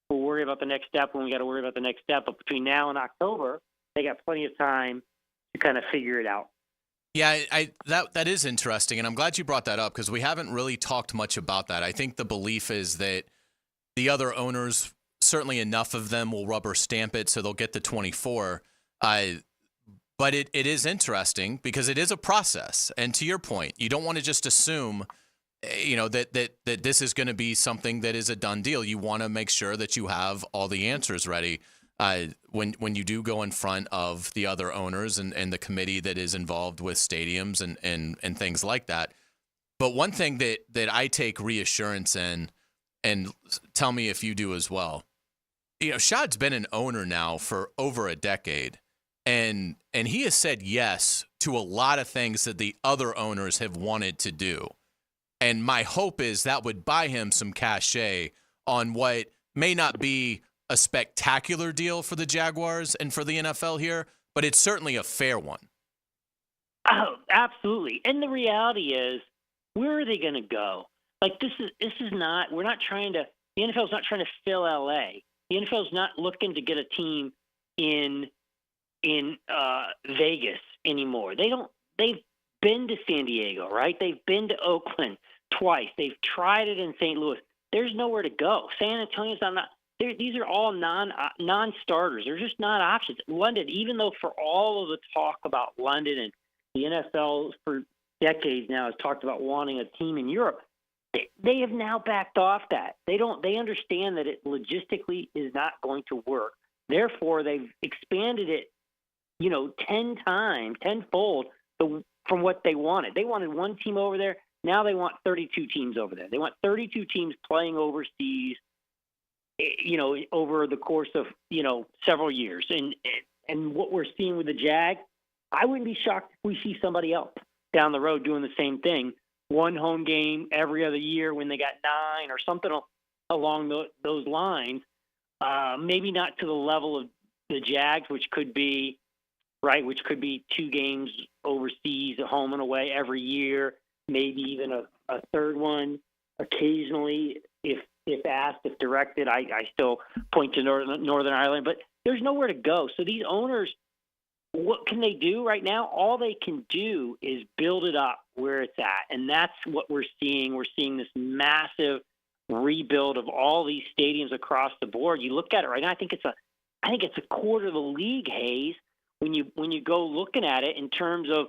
we'll worry about the next step when we got to worry about the next step. But between now and October, they got plenty of time to kind of figure it out. Yeah, that is interesting, and I'm glad you brought that up because we haven't really talked much about that. I think the belief is that the other owners, certainly enough of them, will rubber stamp it so they'll get the 24. But it is interesting because it is a process. And to your point, you don't want to just assume, you know, that this is going to be something that is a done deal. You want to make sure that you have all the answers ready when you do go in front of the other owners and the committee that is involved with stadiums and things like that. But one thing that I take reassurance in, and tell me if you do as well, you know, Shad's been an owner now for over a decade. And he has said yes to a lot of things that the other owners have wanted to do. And my hope is that would buy him some cachet on what may not be a spectacular deal for the Jaguars and for the NFL here, but it's certainly a fair one. Oh, absolutely. And the reality is, where are they going to go? Like, the NFL's not trying to fill LA. The NFL's not looking to get a team in Vegas anymore. They've been to San Diego, right? They've been to Oakland twice. They've tried it in St. Louis. There's nowhere to go. San Antonio's not. These are all non-starters. They're just not options. London, even though for all of the talk about London, and the NFL for decades now has talked about wanting a team in Europe, they have now backed off that. They understand that it logistically is not going to work. Therefore, they've expanded it, 10 times, tenfold, the from what they wanted. They wanted one team over there. Now they want 32 teams over there. They want 32 teams playing overseas, over the course of, several years. And what we're seeing with the Jags, I wouldn't be shocked if we see somebody else down the road doing the same thing. One home game every other year when they got 9 or something along those lines. Maybe not to the level of the Jags, which could be 2 games overseas, a home and away every year, maybe even a third one occasionally if asked, if directed. I still point to Northern Ireland, but there's nowhere to go. So these owners, what can they do right now? All they can do is build it up where it's at, and that's what we're seeing. We're seeing this massive rebuild of all these stadiums across the board. You look at it right now, I think it's a quarter of the league, Hays, when you go looking at it in terms of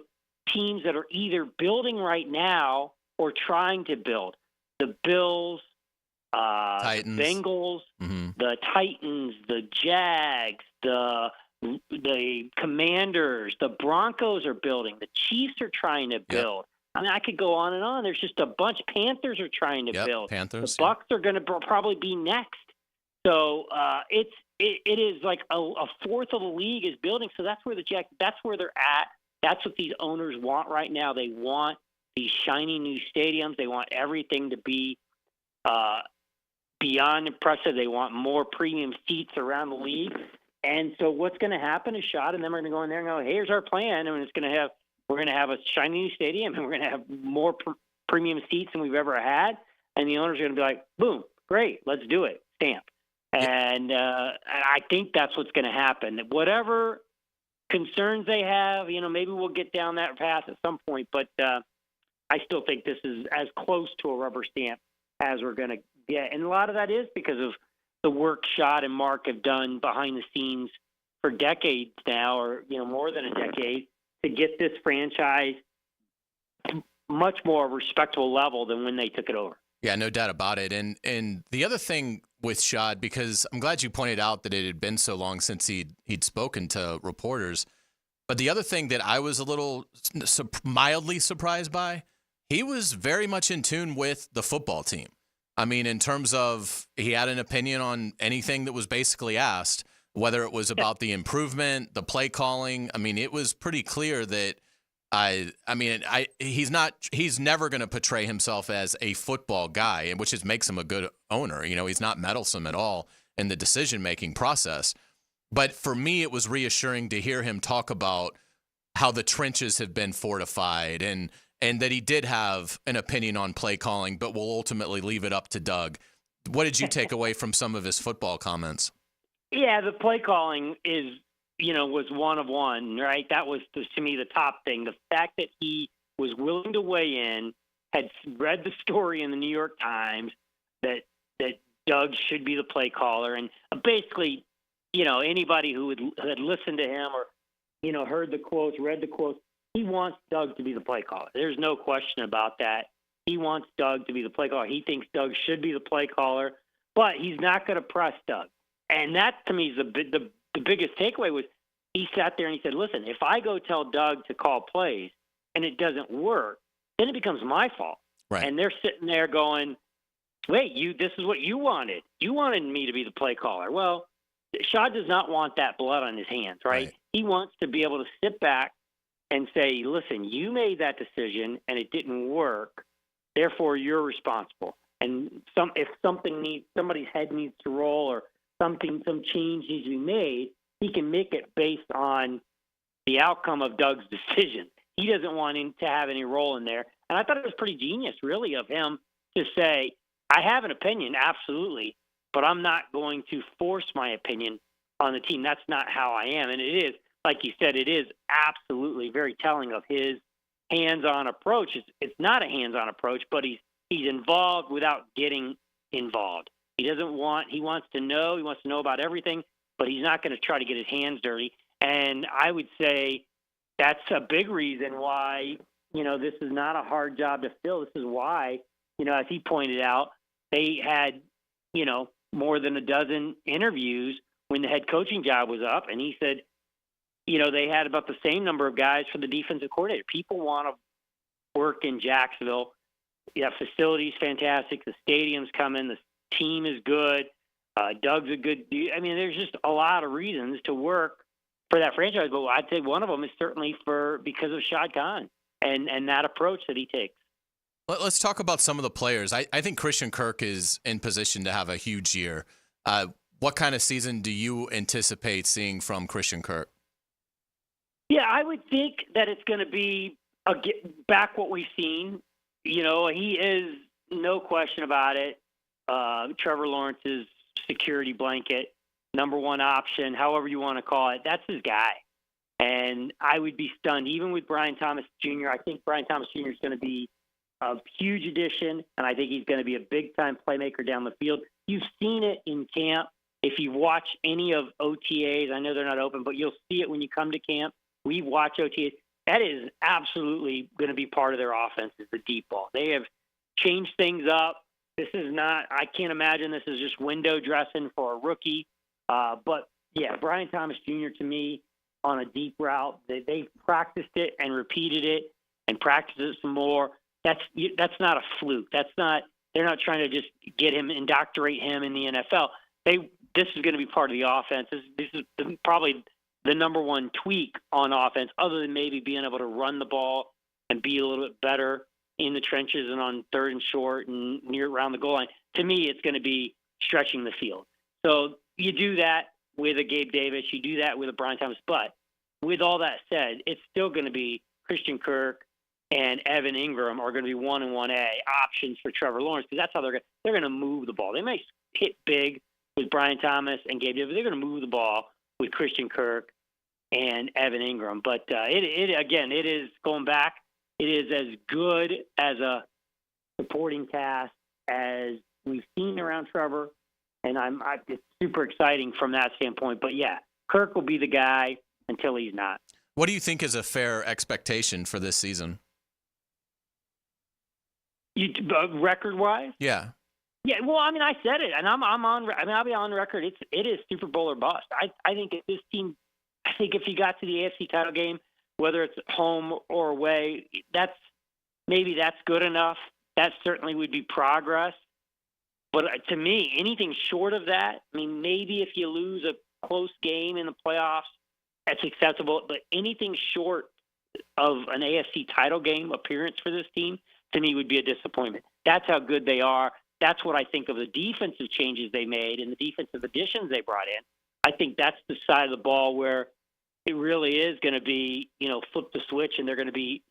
teams that are either building right now or trying to build. The Bills, Titans. the Bengals, Mm-hmm. the Titans, the Jags, the Commanders, the Broncos are building. The Chiefs are trying to build. I mean, I could go on and on. There's just a bunch. Panthers are trying to build. Panthers. The Bucs are going to probably be next. So it is like a fourth of the league is building. So that's where that's where they're at. That's what these owners want right now. They want these shiny new stadiums. They want everything to be beyond impressive. They want more premium seats around the league. And so what's going to happen is Schott and them are going to go in there and go, hey, here's our plan. And we're going to have a shiny new stadium, and we're going to have more premium seats than we've ever had. And the owners are going to be like, boom, great, let's do it, stamp. And I think that's what's going to happen. Whatever concerns they have, maybe we'll get down that path at some point. But I still think this is as close to a rubber stamp as we're going to get. And a lot of that is because of the work Schott and Mark have done behind the scenes for decades now, or more than a decade, to get this franchise much more respectable level than when they took it over. Yeah, no doubt about it. And the other thing with Schott, because I'm glad you pointed out that it had been so long since he'd spoken to reporters, but the other thing that I was a little mildly surprised by, he was very much in tune with the football team. I mean, in terms of he had an opinion on anything that was basically asked, whether it was about the improvement, the play calling. I mean, it was pretty clear that he's never going to portray himself as a football guy, which makes him a good owner. He's not meddlesome at all in the decision-making process. But for me, it was reassuring to hear him talk about how the trenches have been fortified and that he did have an opinion on play calling, but will ultimately leave it up to Doug. What did you take away from some of his football comments? Yeah, the play calling was one of one, right? That was, to me, the top thing. The fact that he was willing to weigh in, had read the story in the New York Times that Doug should be the play caller, and basically, anybody who had listened to him or, heard the quotes, read the quotes, he wants Doug to be the play caller. There's no question about that. He wants Doug to be the play caller. He thinks Doug should be the play caller, but he's not going to press Doug. And that, to me, is the biggest takeaway was he sat there and he said, listen, if I go tell Doug to call plays and it doesn't work, then it becomes my fault. Right. And they're sitting there going, wait, this is what you wanted. You wanted me to be the play caller. Well, Schott does not want that blood on his hands, right? He wants to be able to sit back and say, listen, you made that decision and it didn't work, therefore you're responsible. And if somebody's head needs to roll or some change needs to be made, he can make it based on the outcome of Doug's decision. He doesn't want him to have any role in there. And I thought it was pretty genius, really, of him to say, I have an opinion, absolutely, but I'm not going to force my opinion on the team. That's not how I am. And it is, like you said, it is absolutely very telling of his hands-on approach. It's not a hands-on approach, but he's involved without getting involved. He wants to know about everything, but he's not going to try to get his hands dirty. And I would say that's a big reason why, this is not a hard job to fill. This is why, as he pointed out, they had, more than a dozen interviews when the head coaching job was up. And he said, they had about the same number of guys for the defensive coordinator. People want to work in Jacksonville. Yeah, facility's fantastic. The stadium's coming. The team is good. Doug's a good dude. I mean, there's just a lot of reasons to work for that franchise, but I'd say one of them is certainly because of Shad Khan and that approach that he takes. Let's talk about some of the players. I think Christian Kirk is in position to have a huge year. What kind of season do you anticipate seeing from Christian Kirk? Yeah, I would think that it's going to be back what we've seen. He is, no question about it, Trevor Lawrence's security blanket, number one option, however you want to call it. That's his guy. And I would be stunned, even with Brian Thomas Jr. I think Brian Thomas Jr. is going to be a huge addition, and I think he's going to be a big-time playmaker down the field. You've seen it in camp. If you watch any of OTAs, I know they're not open, but you'll see it when you come to camp. We watch OTAs. That is absolutely going to be part of their offense, is the deep ball. They have changed things up. This is not – I can't imagine this is just window dressing for a rookie. But, yeah, Brian Thomas Jr. to me on a deep route, they've practiced it and repeated it and practiced it some more. That's not a fluke. They're not trying to just indoctrinate him in the NFL. This is going to be part of the offense. This is probably the number one tweak on offense, other than maybe being able to run the ball and be a little bit better in the trenches and on third and short and near around the goal line. To me, it's going to be stretching the field. So you do that with a Gabe Davis, you do that with a Brian Thomas. But with all that said, it's still going to be Christian Kirk and Evan Ingram are going to be 1 and 1A options for Trevor Lawrence, because that's how they're going to move the ball. They may hit big with Brian Thomas and Gabe Davis. They're going to move the ball with Christian Kirk and Evan Ingram. But it is going back. It is as good as a supporting cast as we've seen around Trevor, and it's super exciting from that standpoint. But yeah, Kirk will be the guy until he's not. What do you think is a fair expectation for this season? Record-wise? Yeah. Yeah, well, I mean, I said it, and I'm on. I mean, I'll be on record. It is Super Bowl or bust. I think if this team, if you got to the AFC title game, whether it's home or away, that's good enough. That certainly would be progress. But to me, anything short of that, I mean, maybe if you lose a close game in the playoffs, that's acceptable. But anything short of an AFC title game appearance for this team, to me, would be a disappointment. That's how good they are. That's what I think of the defensive changes they made and the defensive additions they brought in. I think that's the side of the ball where it really is going to be, flip the switch, and they're going to be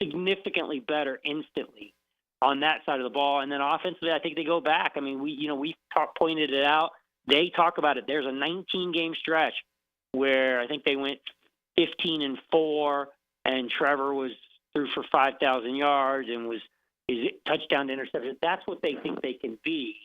significantly better instantly on that side of the ball. And then offensively, I think they go back. I mean, we pointed it out. They talk about it. There's a 19-game stretch where I think they went 15-4, and Trevor was threw for 5,000 yards and was touchdown to interception. That's what they think they can be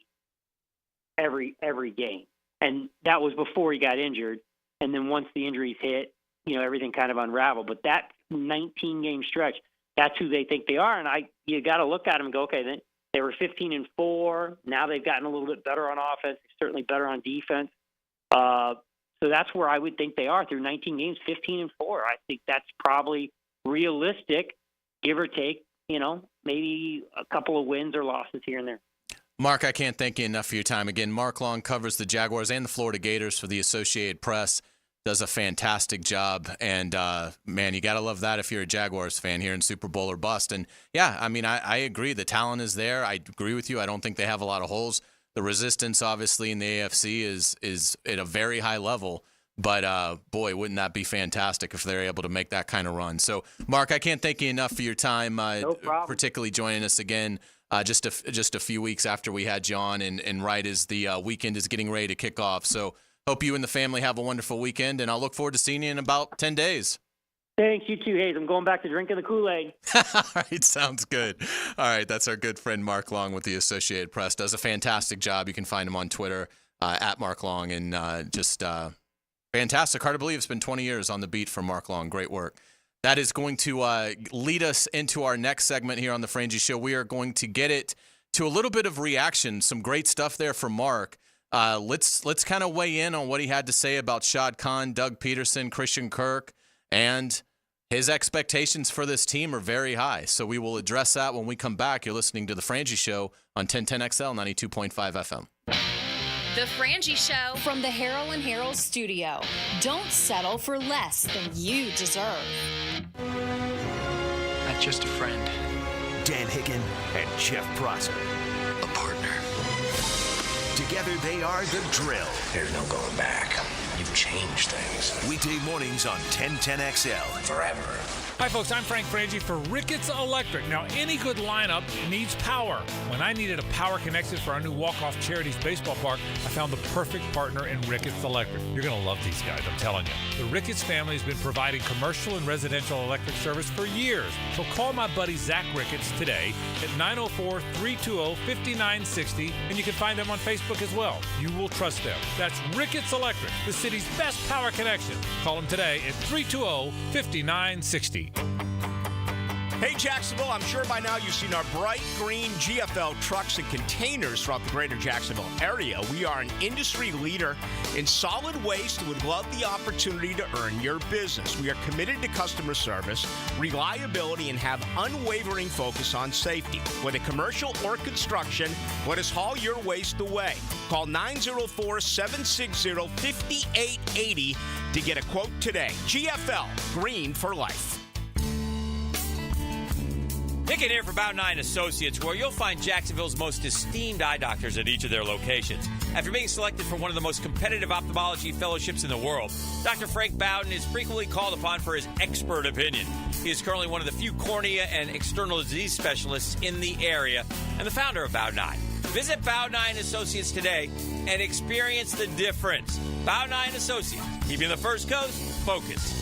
every game. And that was before he got injured. And then once the injuries hit, everything kind of unraveled. But that 19-game stretch, that's who they think they are. And you got to look at them and go, okay, then they were 15-4. Now they've gotten a little bit better on offense, certainly better on defense. So that's where I would think they are through 19 games, 15-4. I think that's probably realistic, give or take, maybe a couple of wins or losses here and there. Mark, I can't thank you enough for your time. Again, Mark Long covers the Jaguars and the Florida Gators for the Associated Press. Does a fantastic job. And, man, you got to love that if you're a Jaguars fan here in Super Bowl or bust. And, yeah, I mean, I agree. The talent is there. I agree with you. I don't think they have a lot of holes. The resistance, obviously, in the AFC is at a very high level. But, boy, wouldn't that be fantastic if they're able to make that kind of run. So, Mark, I can't thank you enough for your time, no problem. Particularly joining us again just a few weeks after we had you on and right as the weekend is getting ready to kick off. So, hope you and the family have a wonderful weekend, and I'll look forward to seeing you in about 10 days. Thanks, you too, Hays. I'm going back to drinking the Kool-Aid. All right, sounds good. All right, that's our good friend Mark Long with the Associated Press. Does a fantastic job. You can find him on Twitter at Mark Long, and just fantastic. Hard to believe it's been 20 years on the beat for Mark Long. Great work. That is going to lead us into our next segment here on the Frangie Show. We are going to get it to a little bit of reaction. Some great stuff there from Mark. let's kind of weigh in on what he had to say about Shad Khan, Doug Peterson, Christian Kirk, and his expectations for this team are very high. So we will address that when we come back. You're listening to The Frangie Show on 1010XL 92.5 FM. The Frangie Show from the Harrell and Harrell studio. Don't settle for less than you deserve. Not just a friend. Dan Hicken and Jeff Prosser. A partner. Together they are The Drill. There's no going back. You've changed things. Weekday mornings on 1010XL. Forever. Hi, folks. I'm Frank Frangie for Ricketts Electric. Now, any good lineup needs power. When I needed a power connection for our new Walk-Off Charities baseball park, I found the perfect partner in Ricketts Electric. You're going to love these guys, I'm telling you. The Ricketts family has been providing commercial and residential electric service for years. So call my buddy Zach Ricketts today at 904-320-5960, and you can find them on Facebook as well. You will trust them. That's Ricketts Electric, the city's best power connection. Call them today at 320-5960. Hey, Jacksonville, I'm sure by now you've seen our bright green GFL trucks and containers throughout the greater Jacksonville area. We are an industry leader in solid waste and would love the opportunity to earn your business. We are committed to customer service, reliability, and have unwavering focus on safety. Whether commercial or construction, let us haul your waste away. Call 904-760-5880 to get a quote today. GFL, green for life. Hicken here for Bow 9 Associates, where you'll find Jacksonville's most esteemed eye doctors at each of their locations. After being selected for one of the most competitive ophthalmology fellowships in the world, Dr. Frank Bowden is frequently called upon for his expert opinion. He is currently one of the few cornea and external disease specialists in the area and the founder of Bow 9. Visit Bow 9 Associates today and experience the difference. Bow 9 Associates, keeping the First Coast focused.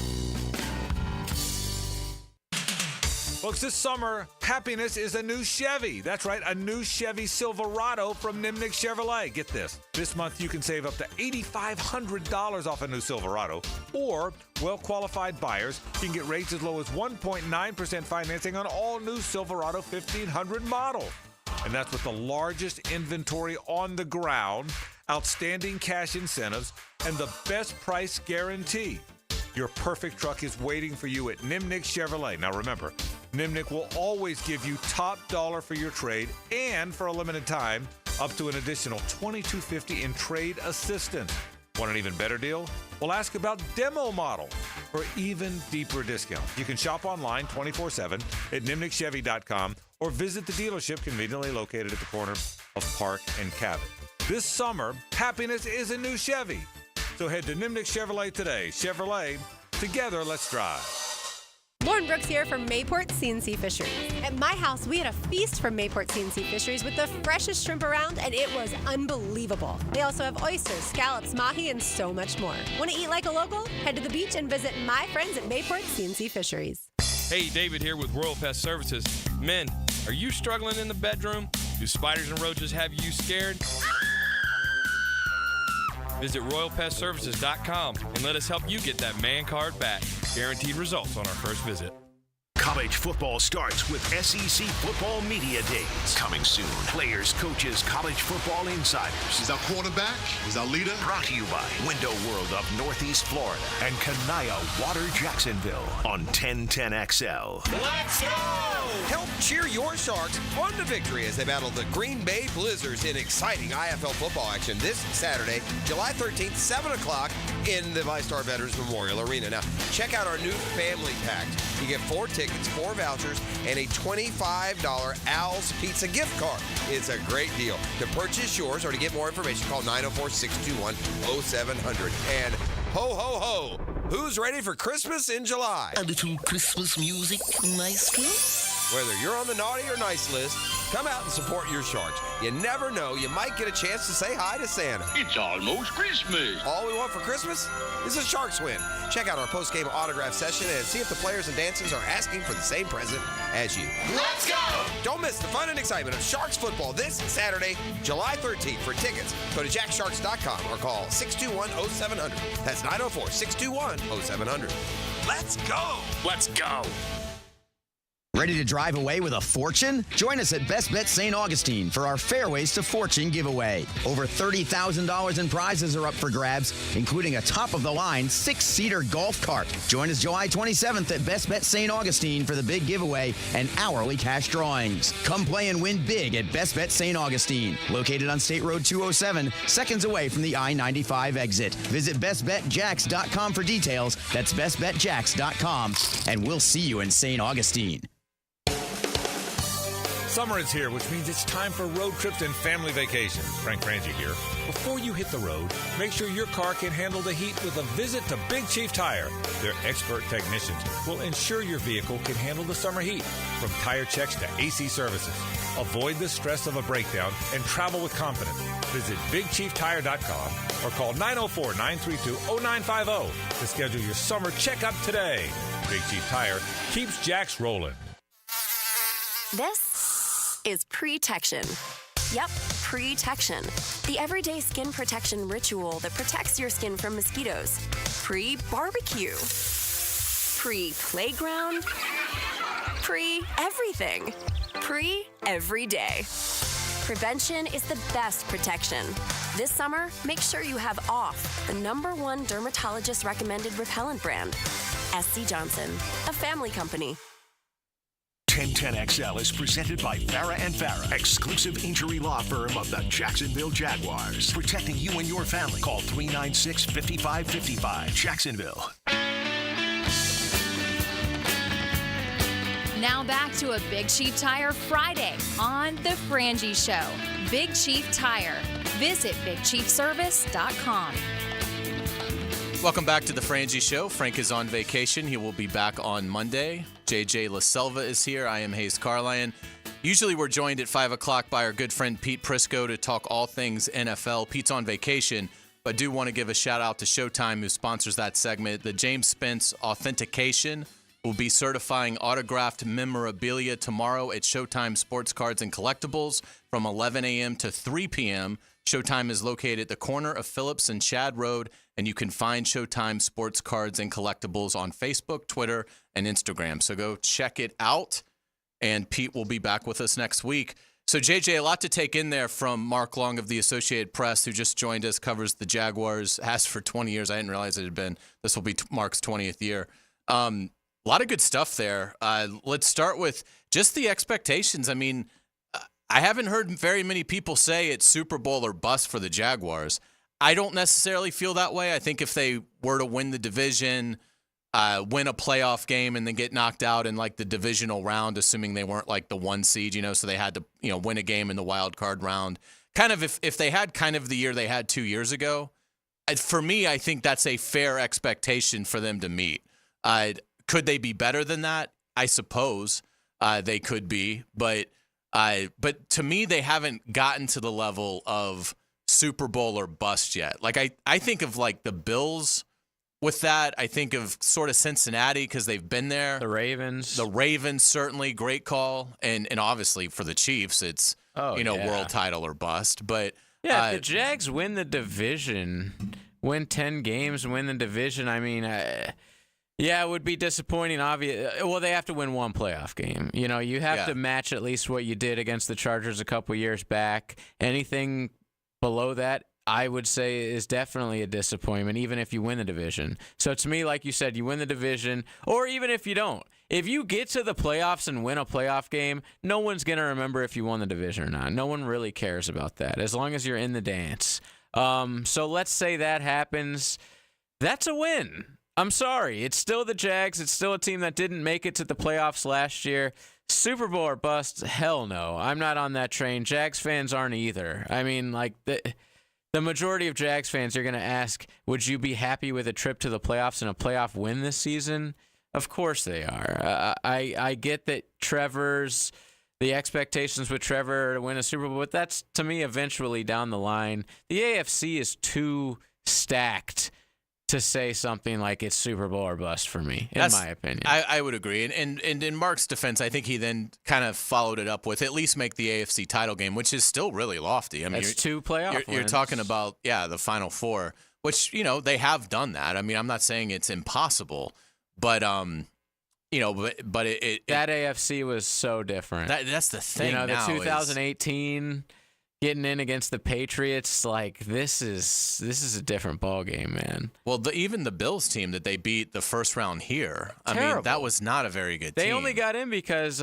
Folks, this summer, happiness is a new Chevy. That's right, a new Chevy Silverado from Nimnick Chevrolet. Get this. This month, you can save up to $8,500 off a new Silverado. Or, well-qualified buyers can get rates as low as 1.9% financing on all new Silverado 1500 model. And that's with the largest inventory on the ground, outstanding cash incentives, and the best price guarantee. Your perfect truck is waiting for you at Nimnick Chevrolet. Now remember, Nimnick will always give you top dollar for your trade, and for a limited time, up to an additional $2,250 in trade assistance. Want an even better deal? Well, ask about Demo Model for even deeper discount. You can shop online 24/7 at nimnickchevy.com or visit the dealership conveniently located at the corner of Park and Cabot. This summer, happiness is a new Chevy. So head to Nimnick Chevrolet today. Chevrolet, together, let's drive. Lauren Brooks here from Mayport CNC Fisheries. At my house, we had a feast from Mayport CNC Fisheries with the freshest shrimp around, and it was unbelievable. They also have oysters, scallops, mahi, and so much more. Want to eat like a local? Head to the beach and visit my friends at Mayport CNC Fisheries. Hey, David here with Royal Pest Services. Men, are you struggling in the bedroom? Do spiders and roaches have you scared? Visit RoyalPestServices.com and let us help you get that man card back. Guaranteed results on our first visit. College football starts with SEC Football Media Days. Coming soon. Players, coaches, college football insiders. He's our quarterback. He's our leader. Brought to you by Window World of Northeast Florida and Kanaya Water Jacksonville on 1010XL. Let's go! Help cheer your Sharks on to victory as they battle the Green Bay Blizzards in exciting IFL football action this Saturday, July 13th, 7 o'clock in the VyStar Veterans Memorial Arena. Now, check out our new family pack. You get 4 tickets, 4 vouchers, and a $25 Al's Pizza gift card. It's a great deal. To purchase yours or to get more information, call 904-621-0700. And ho, ho, ho! Who's ready for Christmas in July? A little Christmas music, maestro? Whether you're on the naughty or nice list, come out and support your Sharks. You never know, you might get a chance to say hi to Santa. It's almost Christmas. All we want for Christmas is a Sharks win. Check out our post-game autograph session and see if the players and dancers are asking for the same present as you. Let's go! Don't miss the fun and excitement of Sharks football this Saturday, July 13th. For tickets, go to jacksharks.com or call 621-0700. That's 904-621-0700. Let's go! Let's go! Ready to drive away with a fortune? Join us at Best Bet St. Augustine for our Fairways to Fortune giveaway. Over $30,000 in prizes are up for grabs, including a top-of-the-line 6-seater golf cart. Join us July 27th at Best Bet St. Augustine for the big giveaway and hourly cash drawings. Come play and win big at Best Bet St. Augustine, located on State Road 207, seconds away from the I-95 exit. Visit bestbetjax.com for details. That's bestbetjax.com, and we'll see you in St. Augustine. Summer is here, which means it's time for road trips and family vacations. Frank Frangie here. Before you hit the road, make sure your car can handle the heat with a visit to Big Chief Tire. Their expert technicians will ensure your vehicle can handle the summer heat, from tire checks to AC services. Avoid the stress of a breakdown and travel with confidence. Visit BigChiefTire.com or call 904-932-0950 to schedule your summer checkup today. Big Chief Tire keeps Jacks rolling. This is Pre-Tection. Yep, Pre-Tection. The everyday skin protection ritual that protects your skin from mosquitoes. Pre-barbecue. Pre-playground. Pre-everything. Pre-every day. Prevention is the best protection. This summer, make sure you have OFF, the #1 dermatologist-recommended repellent brand. SC Johnson, a family company. 1010XL is presented by Farah & Farah, exclusive injury law firm of the Jacksonville Jaguars. Protecting you and your family. Call 396-5555. Jacksonville. Now back to a Big Chief Tire Friday on The Frangie Show. Big Chief Tire. Visit BigChiefService.com. Welcome back to the Frangie Show. Frank is on vacation. He will be back on Monday. JJ LaSelva is here. I am Hays Carlyon. Usually we're joined at 5 o'clock by our good friend Pete Prisco to talk all things NFL. Pete's on vacation, but do want to give a shout out to Showtime, who sponsors that segment. The James Spence Authentication will be certifying autographed memorabilia tomorrow at Showtime Sports Cards and Collectibles from 11 a.m. to 3 p.m. Showtime is located at the corner of Phillips and Shad Road, and you can find Showtime Sports Cards and Collectibles on Facebook, Twitter, and Instagram. So go check it out, and Pete will be back with us next week. So, JJ, a lot to take in there from Mark Long of the Associated Press, who just joined us, covers the Jaguars, has for 20 years. I didn't realize it had been. This will be Mark's 20th year. A lot of good stuff there. Let's start with just the expectations. I mean, I haven't heard very many people say it's Super Bowl or bust for the Jaguars. I don't necessarily feel that way. I think if they were to win the division, win a playoff game, and then get knocked out in like the divisional round, assuming they weren't like the 1 seed, so they had to, win a game in the wild card round. Kind of if they had kind of the year they had 2 years ago, for me, I think that's a fair expectation for them to meet. Could they be better than that? I suppose they could be, but to me, they haven't gotten to the level of Super Bowl or bust yet. Like I think of like the Bills with that. I think of sort of Cincinnati because they've been there. The Ravens certainly great call, and obviously for the Chiefs, it's world title or bust. But if the Jags win the division, win 10 games, win the division, I mean. Yeah, it would be disappointing. Well, they have to win one playoff game. You have to match at least what you did against the Chargers a couple years back. Anything below that, I would say, is definitely a disappointment, even if you win the division. So to me, like you said, you win the division, or even if you don't. If you get to the playoffs and win a playoff game, no one's going to remember if you won the division or not. No one really cares about that, as long as you're in the dance. So let's say that happens. That's a win. I'm sorry. It's still the Jags. It's still a team that didn't make it to the playoffs last year. Super Bowl or bust? Hell no. I'm not on that train. Jags fans aren't either. I mean, like, the majority of Jags fans are going to ask, would you be happy with a trip to the playoffs and a playoff win this season? Of course they are. I get that the expectations with Trevor to win a Super Bowl, but that's, to me, eventually down the line. The AFC is too stacked to say something like it's Super Bowl or bust for me, in my opinion. I would agree. And in Mark's defense, I think he then kind of followed it up with at least make the AFC title game, which is still really lofty. I mean, it's 2 playoff wins. You're talking about, the Final Four, which, they have done that. I mean, I'm not saying it's impossible, but but that AFC was so different. That's the thing. The now 2018 getting in against the Patriots, like this is a different ball game, man. Well, even the Bills team that they beat the first round here, I mean, that was not a very good team. They only got in because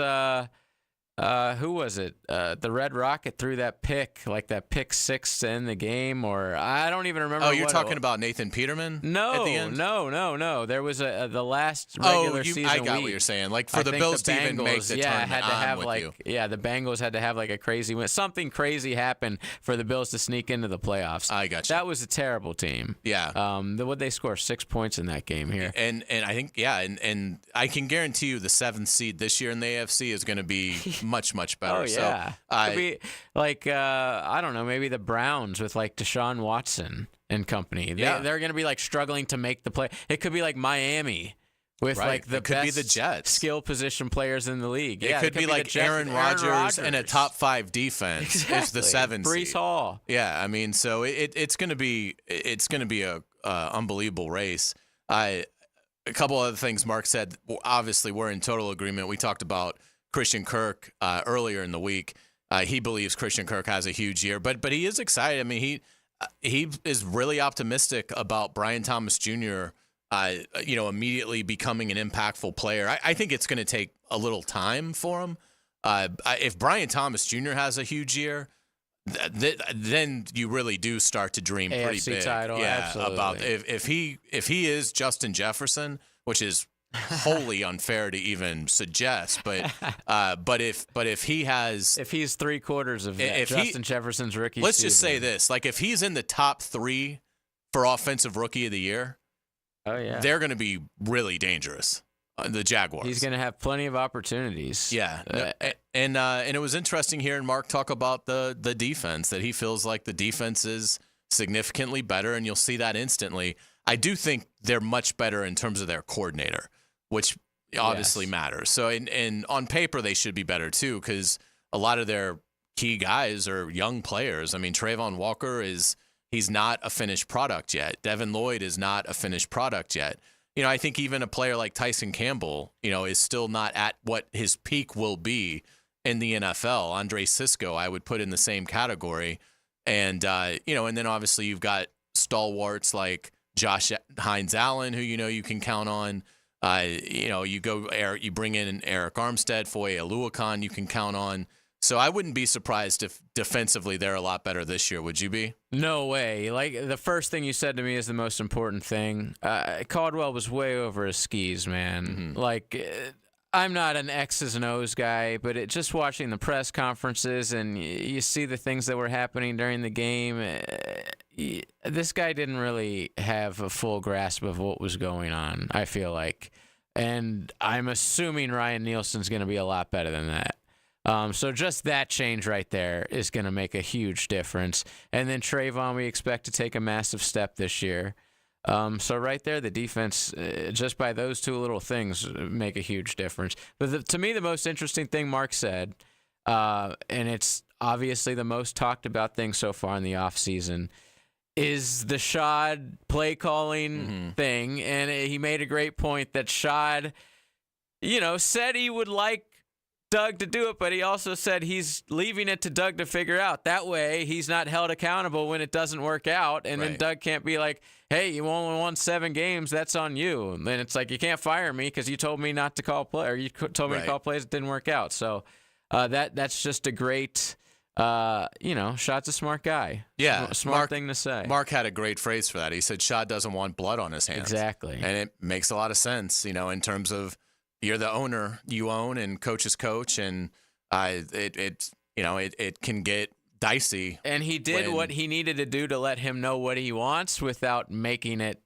who was it? The Red Rocket threw that pick, like that pick 6 to end the game, or I don't even remember. Oh, you're talking about Nathan Peterman? No, at the end? No. There was the last regular season I got week. what you're saying. Like for the Bills to even make the tournament had to have with you. the Bengals had to have like a crazy win. Something crazy happened for the Bills to sneak into the playoffs. I got you. That was a terrible team. Yeah. Would they score 6 points in that game here? And I think and I can guarantee you the 7th seed this year in the AFC is going to be much better. Oh, yeah. Could be like, I don't know, maybe the Browns with like Deshaun Watson and company. They're going to be like struggling to make the play. It could be like Miami with like the could best be the Jets. skill position players in the league. It could be like Aaron Rodgers and a top 5 defense is the 7th Brees seed. Hall. Yeah, I mean, so it's going to be a unbelievable race. A couple other things Mark said. Obviously, we're in total agreement. We talked about Christian Kirk earlier in the week. He believes Christian Kirk has a huge year, but he is excited. I mean, he is really optimistic about Brian Thomas Jr. Immediately becoming an impactful player. I think it's going to take a little time for him. If Brian Thomas Jr. has a huge year, then you really do start to dream pretty AFC big. title, absolutely. About if he is Justin Jefferson, which is wholly unfair to even suggest, but if he has, if he's 3/4 of that, Justin Jefferson's rookie let's season. just say this, like if he's in the top 3 for offensive rookie of the year, they're going to be really dangerous. The Jaguars. He's going to have plenty of opportunities. Yeah, and it was interesting hearing Mark talk about the defense, that he feels like the defense is significantly better, and you'll see that instantly. I do think they're much better in terms of their coordinator, which obviously matters. So, and on paper, they should be better too, because a lot of their key guys are young players. I mean, Trayvon Walker he's not a finished product yet. Devin Lloyd is not a finished product yet. I think even a player like Tyson Campbell, is still not at what his peak will be in the NFL. Andre Sisco, I would put in the same category. And, and then obviously you've got stalwarts like Josh Hines Allen, who you can count on. You bring in Eric Armstead, Foye Oluokun, you can count on. So I wouldn't be surprised if defensively they're a lot better this year. Would you be? No way. Like the first thing you said to me is the most important thing. Caldwell was way over his skis, man. Mm-hmm. Like I'm not an X's and O's guy, but just watching the press conferences and you see the things that were happening during the game, this guy didn't really have a full grasp of what was going on, I feel like. And I'm assuming Ryan Nielsen's going to be a lot better than that. So just that change right there is going to make a huge difference. And then Trayvon, we expect to take a massive step this year. So right there, the defense, just by those two little things, make a huge difference. But to me, the most interesting thing Mark said, and it's obviously the most talked about thing so far in the offseason, is the Shad play calling thing. And he made a great point that Shad, said he would like Doug to do it, but he also said he's leaving it to Doug to figure out. That way, he's not held accountable when it doesn't work out, and then Doug can't be like, hey, you only won 7 games, that's on you. And then it's like, you can't fire me because you told me not to call play, or you told me to call plays that didn't work out. So that's just a great, Shad's a smart guy. Yeah. Smart thing to say. Mark had a great phrase for that. He said, Shad doesn't want blood on his hands. Exactly. And it makes a lot of sense, in terms of, you're the owner, you own, and coach is coach, and it can get dicey. And he did what he needed to do to let him know what he wants without making it,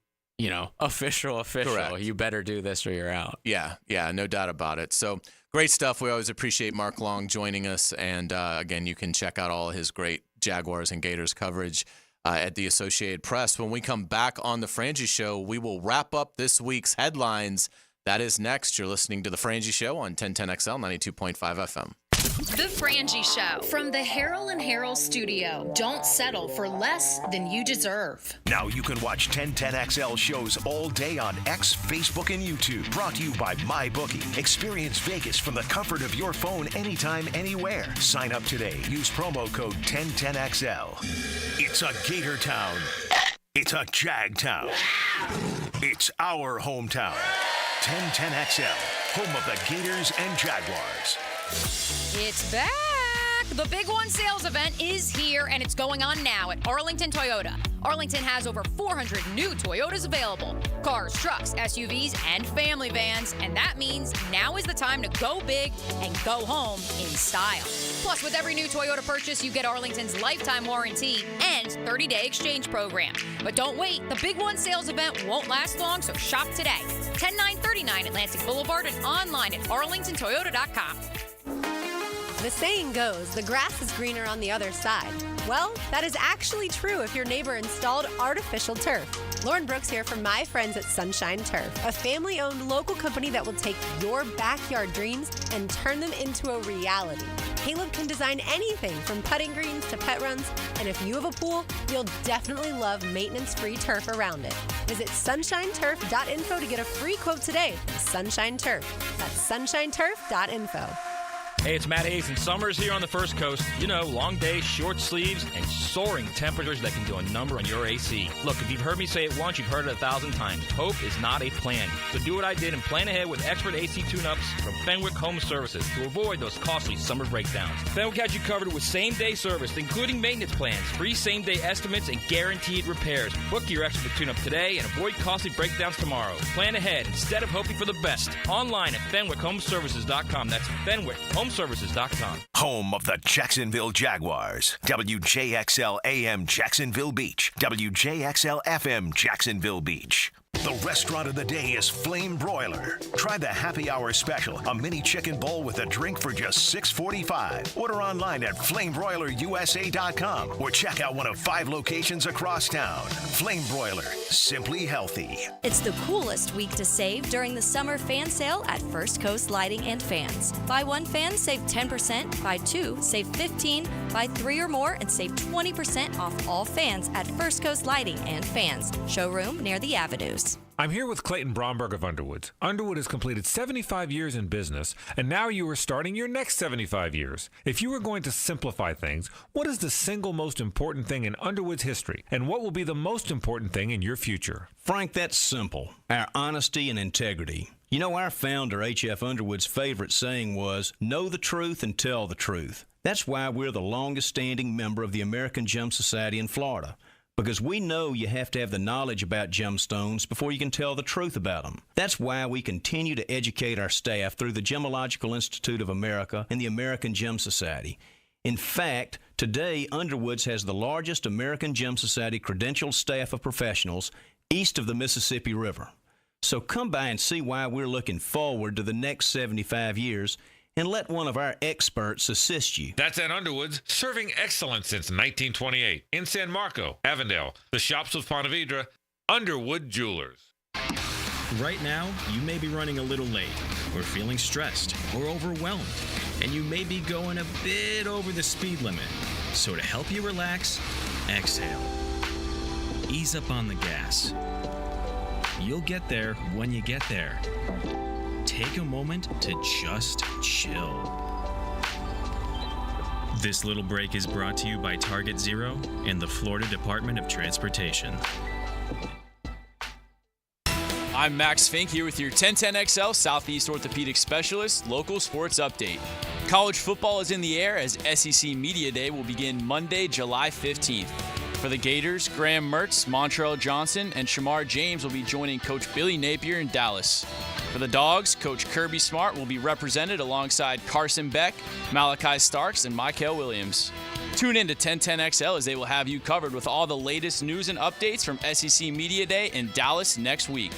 official. Correct. You better do this or you're out. Yeah, no doubt about it. So great stuff. We always appreciate Mark Long joining us, and again, you can check out all his great Jaguars and Gators coverage at the Associated Press. When we come back on the Frangie Show, we will wrap up this week's headlines. That is next. You're listening to The Frangie Show on 1010XL 92.5 FM. The Frangie Show from the Harrell and Harrell studio. Don't settle for less than you deserve. Now you can watch 1010XL shows all day on X, Facebook, and YouTube. Brought to you by MyBookie. Experience Vegas from the comfort of your phone anytime, anywhere. Sign up today. Use promo code 1010XL. It's a Gator Town. It's a Jag Town. It's our hometown. 1010XL, home of the Gators and Jaguars. It's back. The Big One sales event is here, and it's going on now at Arlington Toyota. Arlington has over 400 new Toyotas available. Cars, trucks, SUVs, and family vans. And that means now is the time to go big and go home in style. Plus, with every new Toyota purchase, you get Arlington's lifetime warranty and 30-day exchange program. But don't wait. The Big One sales event won't last long, so shop today. 10939 Atlantic Boulevard and online at arlingtontoyota.com. The saying goes, the grass is greener on the other side. Well, that is actually true if your neighbor installed artificial turf. Lauren Brooks here from my friends at Sunshine Turf, a family-owned local company that will take your backyard dreams and turn them into a reality. Caleb can design anything from putting greens to pet runs, and if you have a pool, you'll definitely love maintenance-free turf around it. Visit sunshineturf.info to get a free quote today. Sunshine Turf. That's sunshineturf.info. Hey, it's Matt Hays, and summer's here on the First Coast. You know, long days, short sleeves, and soaring temperatures that can do a number on your AC. Look, if you've heard me say it once, you've heard it 1,000 times. Hope is not a plan. So do what I did and plan ahead with expert AC tune-ups from Fenwick Home Services to avoid those costly summer breakdowns. Fenwick has you covered with same-day service, including maintenance plans, free same-day estimates, and guaranteed repairs. Book your expert tune-up today and avoid costly breakdowns tomorrow. Plan ahead instead of hoping for the best. Online at FenwickHomeservices.com. That's FenwickHomeservices.com. Home of the Jacksonville Jaguars. WJXL AM Jacksonville Beach. WJXL FM Jacksonville Beach. The restaurant of the day is Flame Broiler. Try the happy hour special, a mini chicken bowl with a drink for just $6.45. Order online at flamebroilerusa.com or check out one of 5 locations across town. Flame Broiler, simply healthy. It's the coolest week to save during the summer fan sale at First Coast Lighting and Fans. Buy 1 fan, save 10%. Buy 2, save 15%. Buy 3 or more and save 20% off all fans at First Coast Lighting and Fans. Showroom near the Avenues. I'm here with Clayton Bromberg of Underwood. Underwood has completed 75 years in business, and now you are starting your next 75 years. If you were going to simplify things, what is the single most important thing in Underwood's history, and what will be the most important thing in your future? Frank, that's simple. Our honesty and integrity. You know, our founder, H.F. Underwood's favorite saying was, know the truth and tell the truth. That's why we're the longest-standing member of the American Gem Society in Florida. Because we know you have to have the knowledge about gemstones before you can tell the truth about them. That's why we continue to educate our staff through the Gemological Institute of America and the American Gem Society. In fact, today, Underwood's has the largest American Gem Society credentialed staff of professionals east of the Mississippi River. So come by and see why we're looking forward to the next 75 years and let one of our experts assist you. That's at Underwood's, serving excellence since 1928. In San Marco, Avondale, the Shops of Ponte Vedra, Underwood Jewelers. Right now, you may be running a little late, or feeling stressed, or overwhelmed, and you may be going a bit over the speed limit. So to help you relax, exhale. Ease up on the gas. You'll get there when you get there. Take a moment to just chill. This little break is brought to you by Target Zero and the Florida Department of Transportation. I'm Max Fink here with your 1010XL Southeast Orthopedic Specialist local sports update. College football is in the air as SEC Media Day will begin Monday, July 15th. For the Gators, Graham Mertz, Montrell Johnson, and Shamar James will be joining Coach Billy Napier in Dallas. For the Dogs, Coach Kirby Smart will be represented alongside Carson Beck, Malachi Starks, and Michael Williams. Tune in to 1010XL as they will have you covered with all the latest news and updates from SEC Media Day in Dallas next week.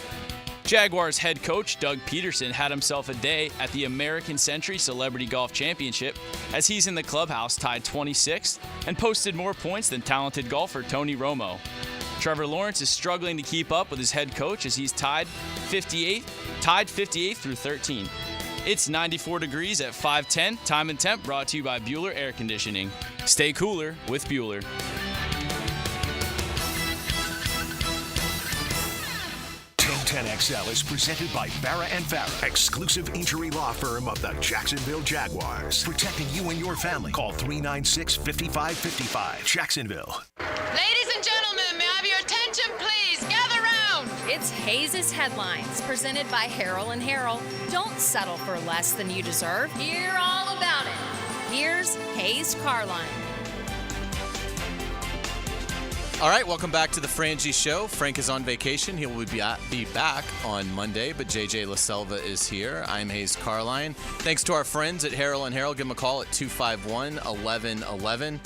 Jaguars head coach Doug Peterson had himself a day at the American Century Celebrity Golf Championship as he's in the clubhouse tied 26th and posted more points than talented golfer Tony Romo. Trevor Lawrence is struggling to keep up with his head coach as he's tied 58th through 13. It's 94 degrees at 5:10. Time and Temp brought to you by Bueller Air Conditioning. Stay cooler with Bueller. XL is presented by Farrah & Farrah, exclusive injury law firm of the Jacksonville Jaguars. Protecting you and your family. Call 396-5555. Jacksonville. Ladies and gentlemen, may I have your attention, please? Gather round. It's Hays' Headlines, presented by Harrell & Harrell. Don't settle for less than you deserve. Hear all about it. Here's Hays Carlyon. All right, welcome back to the Frangie Show. Frank is on vacation. He will be back on Monday, but JJ LaSelva is here. I'm Hays Carlyon. Thanks to our friends at Harrell & Harrell. Give them a call at 251-1111.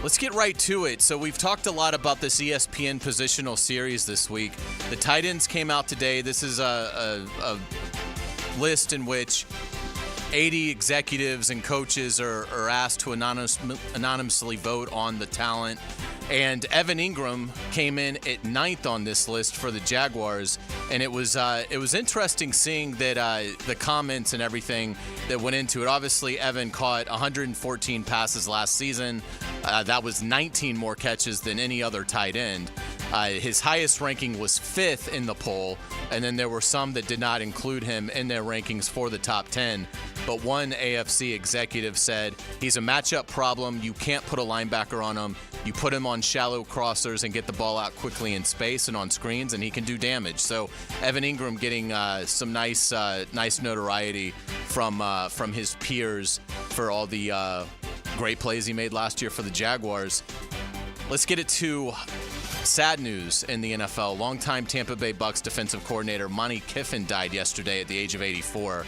Let's get right to it. So we've talked a lot about this ESPN positional series this week. The tight ends came out today. This is a list in which 80 executives and coaches are asked to anonymously vote on the talent. And Evan Ingram came in at 9th on this list for the Jaguars, and it was interesting seeing that the comments and everything that went into it. Obviously, Evan caught 114 passes last season. That was 19 more catches than any other tight end. His highest ranking was 5th in the poll, and then there were some that did not include him in their rankings for the top 10. But one AFC executive said, he's a matchup problem. You can't put a linebacker on him. You put him on shallow crossers and get the ball out quickly in space and on screens, and he can do damage. So Evan Ingram getting some nice notoriety from his peers for all the great plays he made last year for the Jaguars. Let's get it to sad news in the NFL. Longtime Tampa Bay Bucs defensive coordinator Monty Kiffin died yesterday at the age of 84.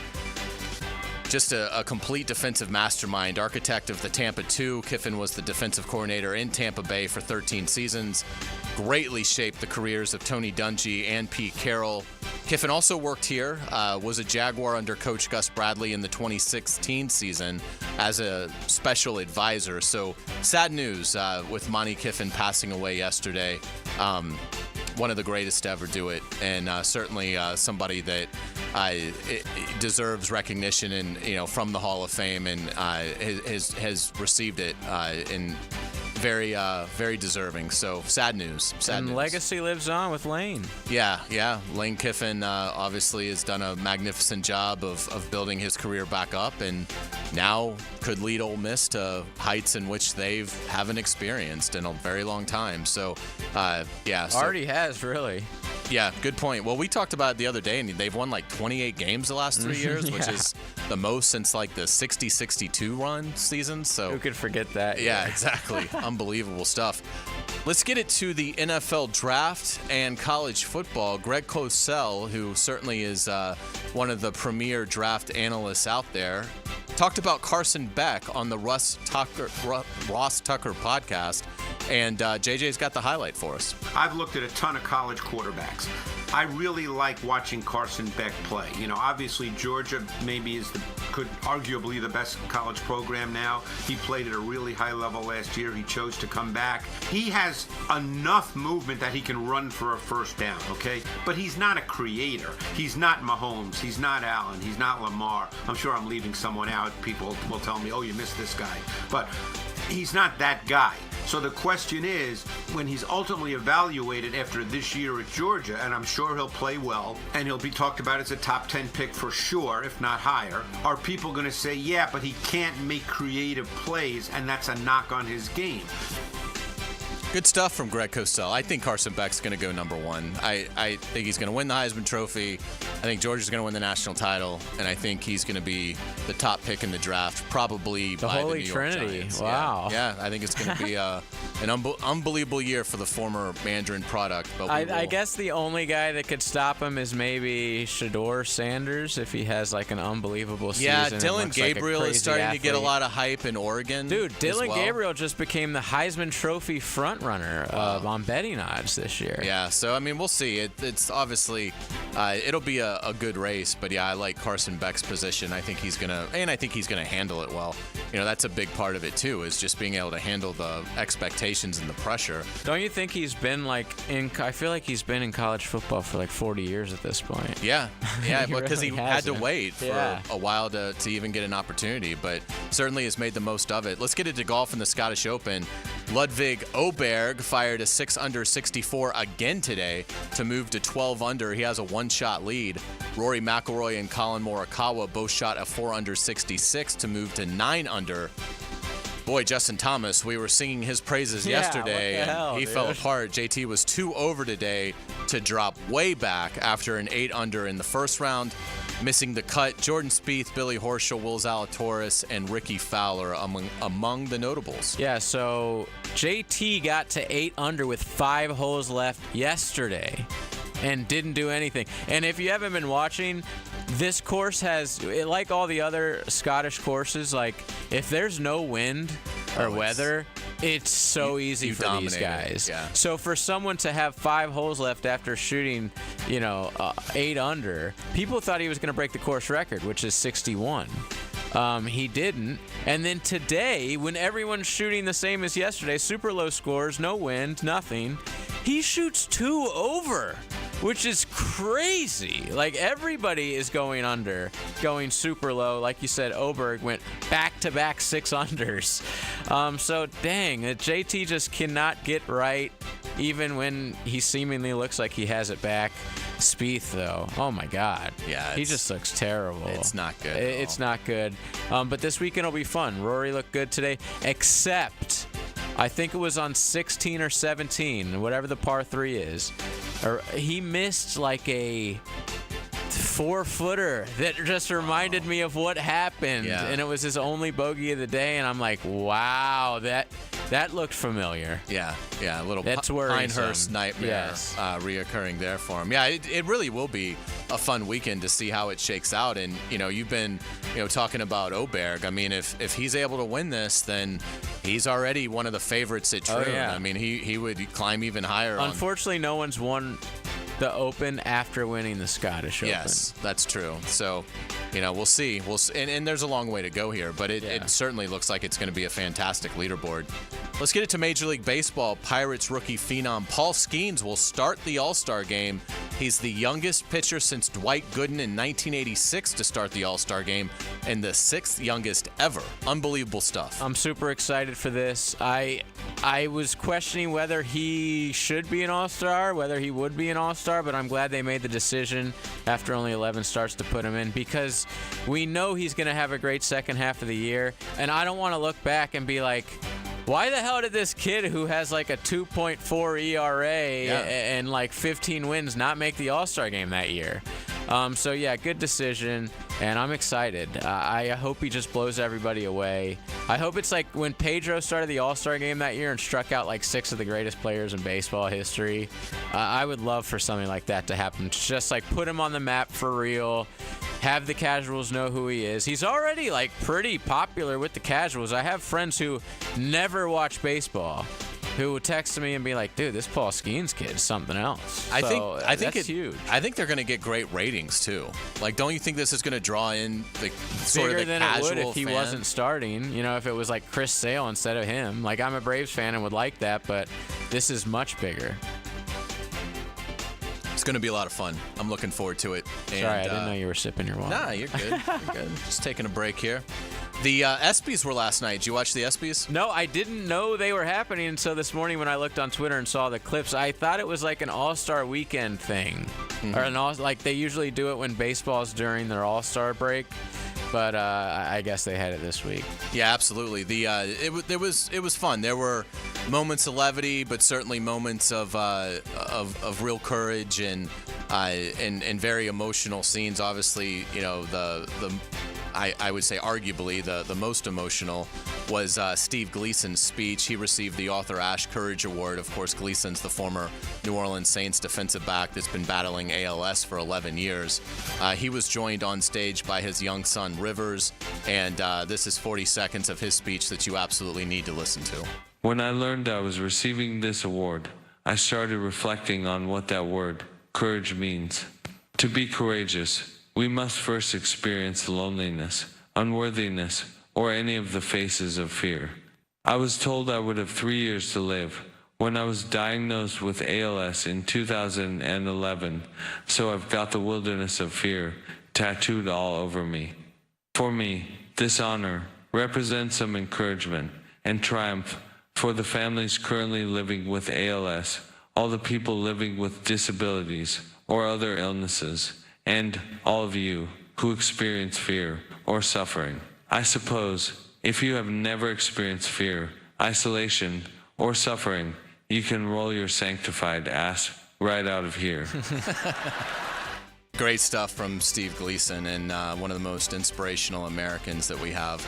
Just a complete defensive mastermind, architect of the Tampa 2. Kiffin was the defensive coordinator in Tampa Bay for 13 seasons. Greatly shaped the careers of Tony Dungy and Pete Carroll. Kiffin also worked here, was a Jaguar under Coach Gus Bradley in the 2016 season as a special advisor. So sad news with Monty Kiffin passing away yesterday. One of the greatest to ever do it, and certainly somebody that deserves recognition and from the Hall of Fame, and has received it in very deserving. So sad news. Sad news. Legacy lives on with Lane. Yeah. Lane Kiffin obviously has done a magnificent job of building his career back up, and now could lead Ole Miss to heights in which they haven't experienced in a very long time. So, already has, really. Yeah, good point. Well, we talked about it the other day, and they've won like 28 games the last 3 years, which is the most since like the 60-62 run season. So who could forget that? Yeah, exactly. Unbelievable stuff. Let's get it to the NFL draft and college football. Greg Cosell, who certainly is one of the premier draft analysts out there, talked about Carson Beck on the Ross Tucker podcast, and JJ's got the highlight for us. I've looked at a ton of college quarterbacks. I really like watching Carson Beck play. Obviously Georgia maybe could arguably the best college program now. He played at a really high level last year. He chose to come back. He has enough movement that he can run for a first down, okay? But he's not a creator. He's not Mahomes. He's not Allen. He's not Lamar. I'm sure I'm leaving someone out. People will tell me, oh, you missed this guy. But he's not that guy. So the question is, when he's ultimately evaluated after this year at Georgia, and I'm sure he'll play well, and he'll be talked about as a top 10 pick for sure, if not higher, are people going to say, yeah, but he can't make creative plays, and that's a knock on his game? Good stuff from Greg Cosell. I think Carson Beck's going to go number one. I think he's going to win the Heisman Trophy. I think Georgia's going to win the national title, and I think he's going to be the top pick in the draft, probably the by Holy the New York Trinity. Giants. Wow. Yeah, I think it's going to be an unbelievable year for the former Mandarin product. But I guess the only guy that could stop him is maybe Shedeur Sanders if he has like an unbelievable season. Yeah, Dylan Gabriel like is starting athlete. to get a lot of hype in Oregon. Dude, Dylan well. Gabriel just became the Heisman Trophy front runner on betting odds this year. Yeah, so I mean, we'll see. It's obviously it'll be a good race, but yeah, I like Carson Beck's position. I think he's gonna handle it well. You know, that's a big part of it too, is just being able to handle the expectations and the pressure. Don't you think he's been I feel like he's been in college football for like 40 years at this point. Yeah, because really he had to hasn't. wait for a while to even get an opportunity, but certainly has made the most of it. Let's get into golf in the Scottish Open. Ludvig Åberg fired a 6-under 64 again today to move to 12 under. He has a one-shot lead. Rory McIlroy and Colin Morikawa both shot a 4-under 66 to move to 9 under. Boy, Justin Thomas, we were singing his praises yesterday, what the hell, and he dude? fell apart. JT was 2 over today to drop way back after an 8 under in the first round. Missing the cut, Jordan Spieth, Billy Horschel, Will Zalatoris, and Ricky Fowler among the notables. Yeah, so JT got to 8 under with 5 holes left yesterday and didn't do anything. And if you haven't been watching, this course has, like all the other Scottish courses, like if there's no wind or weather, it's so easy for these guys. Yeah. So for someone to have 5 holes left after shooting, 8 under, people thought he was going to break the course record, which is 61. He didn't. And then today, when everyone's shooting the same as yesterday, super low scores, no wind, nothing, he shoots 2 over, which is crazy. Like, everybody is going under, going super low. Like you said, Åberg went back-to-back 6 unders. So, dang, JT just cannot get right, even when he seemingly looks like he has it back. Spieth, though, oh my God. Yeah, he just looks terrible. It's not good. It's not good. But this weekend will be fun. Rory looked good today, except I think it was on 16 or 17, whatever the par 3 is. He missed like a 4-footer that just reminded me of what happened. Yeah. And it was his only bogey of the day. And I'm like, wow, that looked familiar. Yeah, a little That's worrisome. Pinehurst nightmare reoccurring there for him. Yeah, it really will be a fun weekend to see how it shakes out. And, you've been, talking about Åberg. I mean, if he's able to win this, then he's already one of the favorites at Troon. Oh, yeah. I mean, he would climb even higher. Unfortunately, no one's won the Open after winning the Scottish Open. Yes, that's true. So, we'll see. And there's a long way to go here, but it certainly looks like it's going to be a fantastic leaderboard. Let's get it to Major League Baseball. Pirates rookie phenom Paul Skeens will start the All-Star game. He's the youngest pitcher since Dwight Gooden in 1986 to start the All-Star game, and the 6th youngest ever. Unbelievable stuff. I'm super excited for this. I was questioning whether he should be an All-Star, whether he would be an All-Star, but I'm glad they made the decision after only 11 starts to put him in, because we know he's going to have a great second half of the year, and I don't want to look back and be like, why the hell did this kid who has like a 2.4 ERA and like 15 wins not make the All-Star game that year? So, yeah, good decision, and I'm excited. I hope he just blows everybody away. I hope it's like when Pedro started the All-Star game that year and struck out like 6 of the greatest players in baseball history. I would love for something like that to happen. Just like put him on the map for real. Have the casuals know who he is. He's already like pretty popular with the casuals. I have friends who never watch baseball who would text me and be like, dude, this Paul Skeens kid is something else. I think it's huge. I think they're going to get great ratings too. Like, don't you think this is going to draw in the sort bigger of the than casual it would if he fan? wasn't starting? If it was like Chris Sale instead of him. Like, I'm a Braves fan and would like that, but this is much bigger. It's going to be a lot of fun. I'm looking forward to it. Sorry, I didn't know you were sipping your water. Nah, you're good. You're good. Just taking a break here. The ESPYs were last night. Did you watch the ESPYs? No, I didn't know they were happening until this morning when I looked on Twitter and saw the clips. I thought it was like an All-Star weekend thing. Or like they usually do it when baseball's during their All-Star break. But I guess they had it this week. Yeah, absolutely. It was fun. There were moments of levity, but certainly moments of real courage and very emotional scenes. Obviously, the I would say arguably the most emotional was Steve Gleason's speech. He received the Arthur Ashe Courage Award. Of course, Gleason's the former New Orleans Saints defensive back that's been battling ALS for 11 years. He was joined on stage by his young son, Rivers, and this is 40 seconds of his speech that you absolutely need to listen to. When I learned I was receiving this award, I started reflecting on what that word, courage, means. To be courageous, we must first experience loneliness, unworthiness, or any of the faces of fear. I was told I would have 3 years to live when I was diagnosed with ALS in 2011, so I've got the wilderness of fear tattooed all over me. For me, this honor represents some encouragement and triumph for the families currently living with ALS, all the people living with disabilities or other illnesses, and all of you who experience fear or suffering. I suppose if you have never experienced fear, isolation, or suffering, you can roll your sanctified ass right out of here. Great stuff from Steve Gleason, and one of the most inspirational Americans that we have.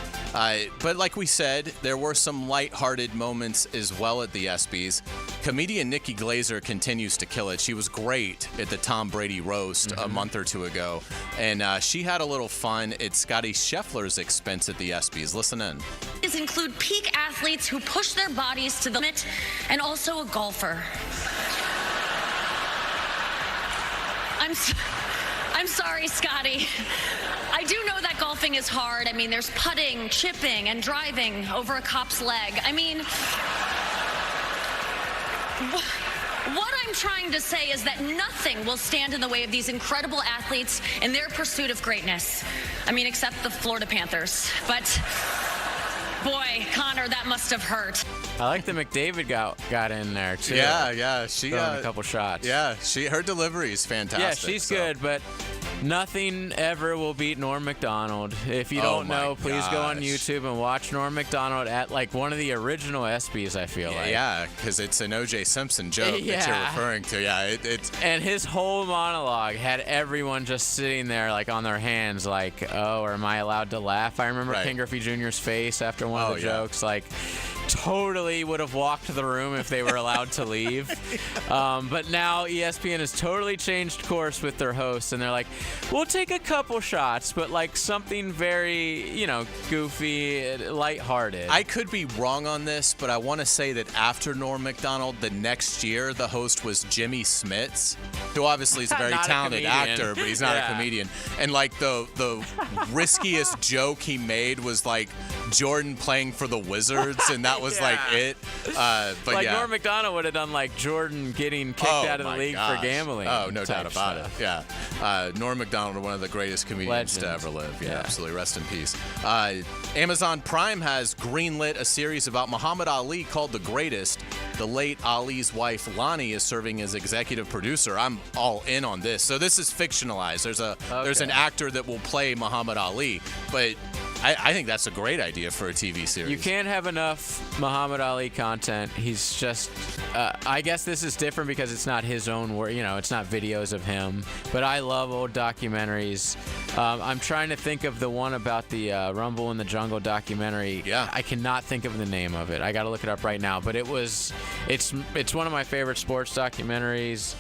But like we said, there were some lighthearted moments as well at the ESPYs. Comedian Nikki Glaser continues to kill it. She was great at the Tom Brady roast a month or two ago, and she had a little fun at Scotty Scheffler's expense at the ESPYs. Listen in. Include peak athletes who push their bodies to the limit, and also a golfer. I'm sorry, Scotty. I do know that golfing is hard. I mean, there's putting, chipping, and driving over a cop's leg. I mean, what I'm trying to say is that nothing will stand in the way of these incredible athletes in their pursuit of greatness. I mean, except the Florida Panthers. But boy, Connor, that must have hurt. I like that McDavid got in there too. Yeah, she got a couple shots. Yeah, her delivery is fantastic. Yeah, she's good, but nothing ever will beat Norm Macdonald. If you don't know, please go on YouTube and watch Norm Macdonald at like one of the original ESPYs, I feel like. Yeah, because it's an O.J. Simpson joke that you're referring to. Yeah, it's. And his whole monologue had everyone just sitting there like on their hands like, oh, am I allowed to laugh? I remember Ken Griffey Jr.'s face after one of the jokes, like totally would have walked the room if they were allowed to leave. But now ESPN has totally changed course with their hosts, and they're like, we'll take a couple shots, but like something very, goofy, lighthearted. I could be wrong on this, but I want to say that after Norm Macdonald, the next year, the host was Jimmy Smits, who obviously is a very talented actor, but he's not a comedian. And like the riskiest joke he made was like Jordan playing for the Wizards, and that was like it. But like Norm Macdonald would have done like Jordan getting kicked out of the league for gambling. Oh, no doubt about it. Yeah. Norm Macdonald, one of the greatest comedians to ever live. Yeah, absolutely. Rest in peace. Amazon Prime has greenlit a series about Muhammad Ali called The Greatest. The late Ali's wife, Lonnie, is serving as executive producer. I'm all in on this. So this is fictionalized. There's an actor that will play Muhammad Ali, but I think that's a great idea for a TV series. You can't have enough Muhammad Ali content. He's just, I guess this is different because it's not his own work. It's not videos of him. But I love old documentaries. I'm trying to think of the one about the Rumble in the Jungle documentary. Yeah. I cannot think of the name of it. I got to look it up right now. But it's one of my favorite sports documentaries.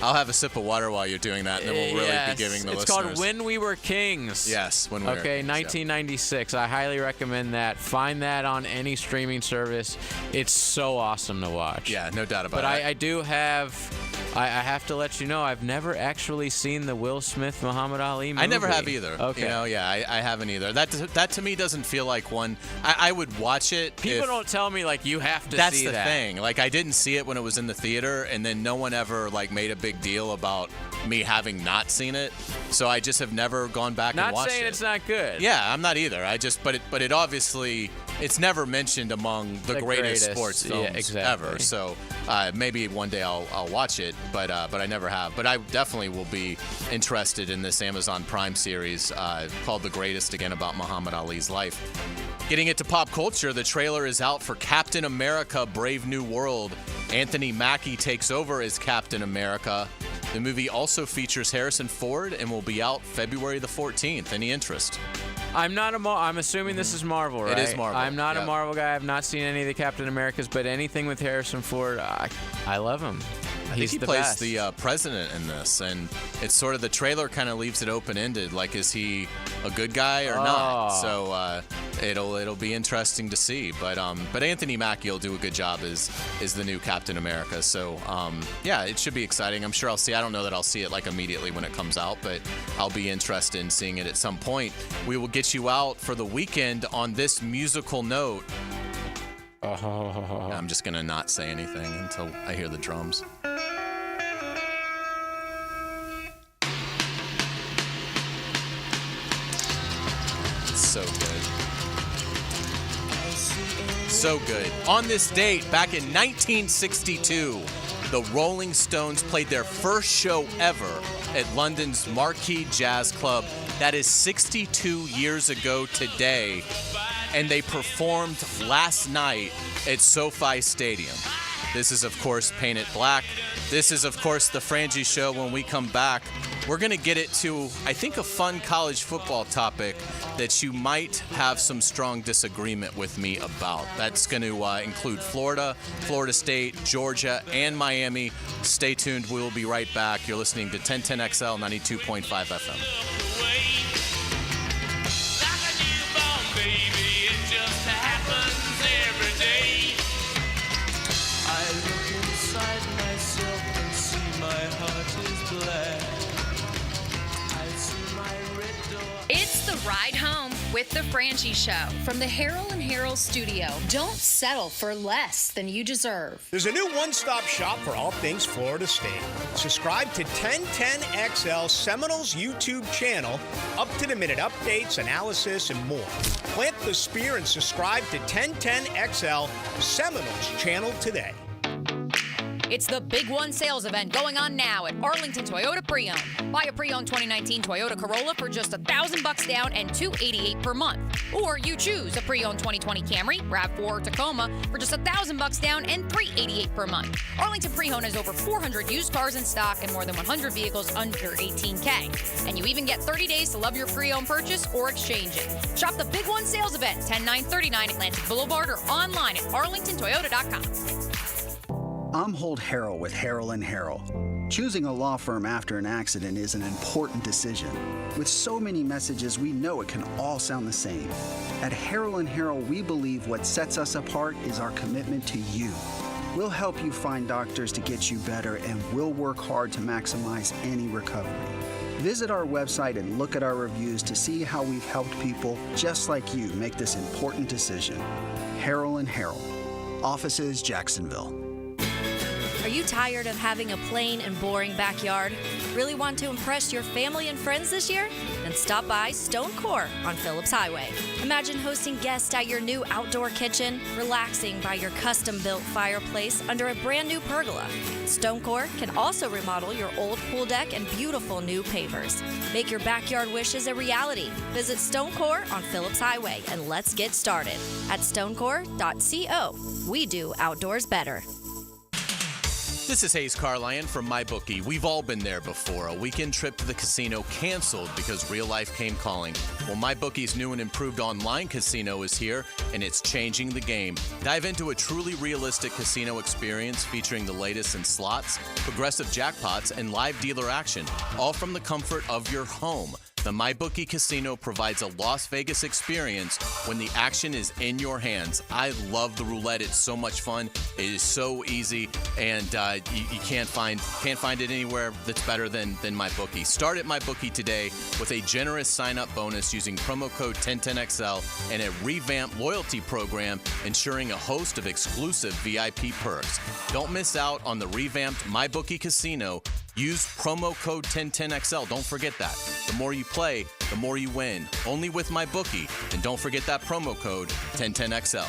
I'll have a sip of water while you're doing that, and then we'll really be giving the listeners. It's called When We Were Kings. Yes, When We Were Kings. Okay, 1996. I highly recommend that. Find that on any streaming service. It's so awesome to watch. Yeah, no doubt about it. But I do have... I have to let you know, I've never actually seen the Will Smith Muhammad Ali movie. I never have either. Okay. I haven't either. That to me doesn't feel like one. I would watch it. People don't tell me like you have to see that. That's the thing. Like I didn't see it when it was in the theater, and then no one ever like made a big deal about me having not seen it. So I just have never gone back and watched it. Not saying it's not good. Yeah, I'm not either. But it obviously it's never mentioned among the greatest sports films ever. So maybe one day I'll watch it. But I never have. But I definitely will be interested in this Amazon Prime series called The Greatest, again, about Muhammad Ali's life. Getting it to pop culture, the trailer is out for Captain America: Brave New World. Anthony Mackie takes over as Captain America. The movie also features Harrison Ford and will be out February the 14th. Any interest? I'm assuming this is Marvel, right? It is Marvel. I'm not Yep. a Marvel guy. I've not seen any of the Captain Americas, but anything with Harrison Ford, I love him. I think he the plays best. the president in this, and it's sort of the trailer kind of leaves it open-ended. Like, is he a good guy or not? So it'll be interesting to see. But Anthony Mackie will do a good job as the new Captain America. So yeah, it should be exciting. I'm sure I'll see. I don't know that I'll see it like immediately when it comes out, but I'll be interested in seeing it at some point. We will get you out for the weekend on this musical note. I'm just gonna not say anything until I hear the drums. So good. So good. On this date, back in 1962, the Rolling Stones played their first show ever at London's Marquee Jazz Club. That is 62 years ago today. And they performed last night at SoFi Stadium. This is, of course, Paint It Black. This is, of course, the Frangie Show. When we come back, we're going to get it to, I think, a fun college football topic that you might have some strong disagreement with me about. That's going to include Florida, Florida State, Georgia, and Miami. Stay tuned. We will be right back. You're listening to 1010XL 92.5 FM. It's the ride home with the Frangie Show from the Harold and Harold studio. Don't settle for less than you deserve. There's a new one-stop shop for all things Florida State. Subscribe to 1010XL Seminoles YouTube channel, up-to-the-minute updates, analysis, and more. Plant the spear and subscribe to 1010XL Seminoles channel today. It's the Big One sales event going on now at Arlington Toyota Pre-Owned. Buy a pre-owned 2019 Toyota Corolla for just $1,000 down and $288 per month. Or you choose a pre-owned 2020 Camry, RAV4, or Tacoma for just $1,000 down and $388 per month. Arlington Pre-Owned has over 400 used cars in stock and more than 100 vehicles under $18K. And you even get 30 days to love your pre-owned purchase or exchange it. Shop the Big One sales event, 10939 Atlantic Boulevard, or online at arlingtontoyota.com. I'm Holt Harrell with Harrell & Harrell. Choosing a law firm after an accident is an important decision. With so many messages, we know it can all sound the same. At Harrell & Harrell, we believe what sets us apart is our commitment to you. We'll help you find doctors to get you better, and we'll work hard to maximize any recovery. Visit our website and look at our reviews to see how we've helped people just like you make this important decision. Harrell & Harrell. Offices, Jacksonville. Are you tired of having a plain and boring backyard? Really want to impress your family and friends this year? Then stop by Stone Core on Phillips Highway. Imagine hosting guests at your new outdoor kitchen, relaxing by your custom-built fireplace under a brand new pergola. Stone Core can also remodel your old pool deck and beautiful new pavers. Make your backyard wishes a reality. Visit Stone Core on Phillips Highway and let's get started. At stonecore.co, we do outdoors better. This is Hays Carlyon from MyBookie. We've all been there before. A weekend trip to the casino canceled because real life came calling. Well, MyBookie's new and improved online casino is here, and it's changing the game. Dive into a truly realistic casino experience featuring the latest in slots, progressive jackpots, and live dealer action, all from the comfort of your home. The MyBookie Casino provides a Las Vegas experience when the action is in your hands. I love the roulette. It's so much fun. It is so easy, and you can't find it anywhere that's better than MyBookie. Start at MyBookie today with a generous sign-up bonus using promo code 1010XL and a revamped loyalty program ensuring a host of exclusive VIP perks. Don't miss out on the revamped MyBookie Casino. Use promo code 1010XL. Don't forget that. The more you play, the more you win. Only with MyBookie. And don't forget that promo code 1010XL.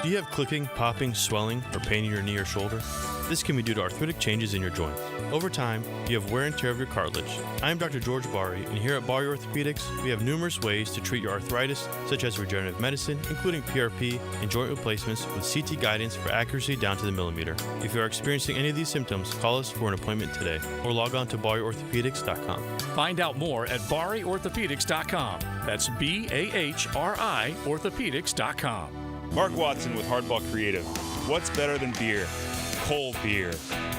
Do you have clicking, popping, swelling, or pain in your knee or shoulder? This can be due to arthritic changes in your joints. Over time, you have wear and tear of your cartilage. I am Dr. George Bari, and here at Bari Orthopedics, we have numerous ways to treat your arthritis, such as regenerative medicine, including PRP and joint replacements with CT guidance for accuracy down to the millimeter. If you are experiencing any of these symptoms, call us for an appointment today or log on to bariorthopedics.com. Find out more at bariorthopedics.com. That's BAHRI orthopedics.com. Mark Watson with Hardball Creative. What's better than beer? Cold beer.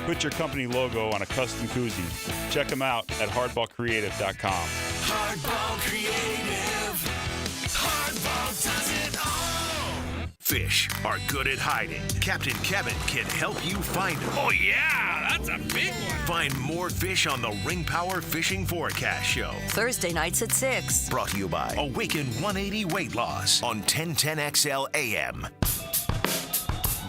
Put your company logo on a custom koozie. Check them out at hardballcreative.com. Hardball Creative. Hardball does it all. Fish are good at hiding. Captain Kevin can help you find them. Oh, yeah, that's a big one. Find more fish on the Ring Power Fishing Forecast Show. Thursday nights at 6. Brought to you by Awaken 180 Weight Loss on 1010XL AM.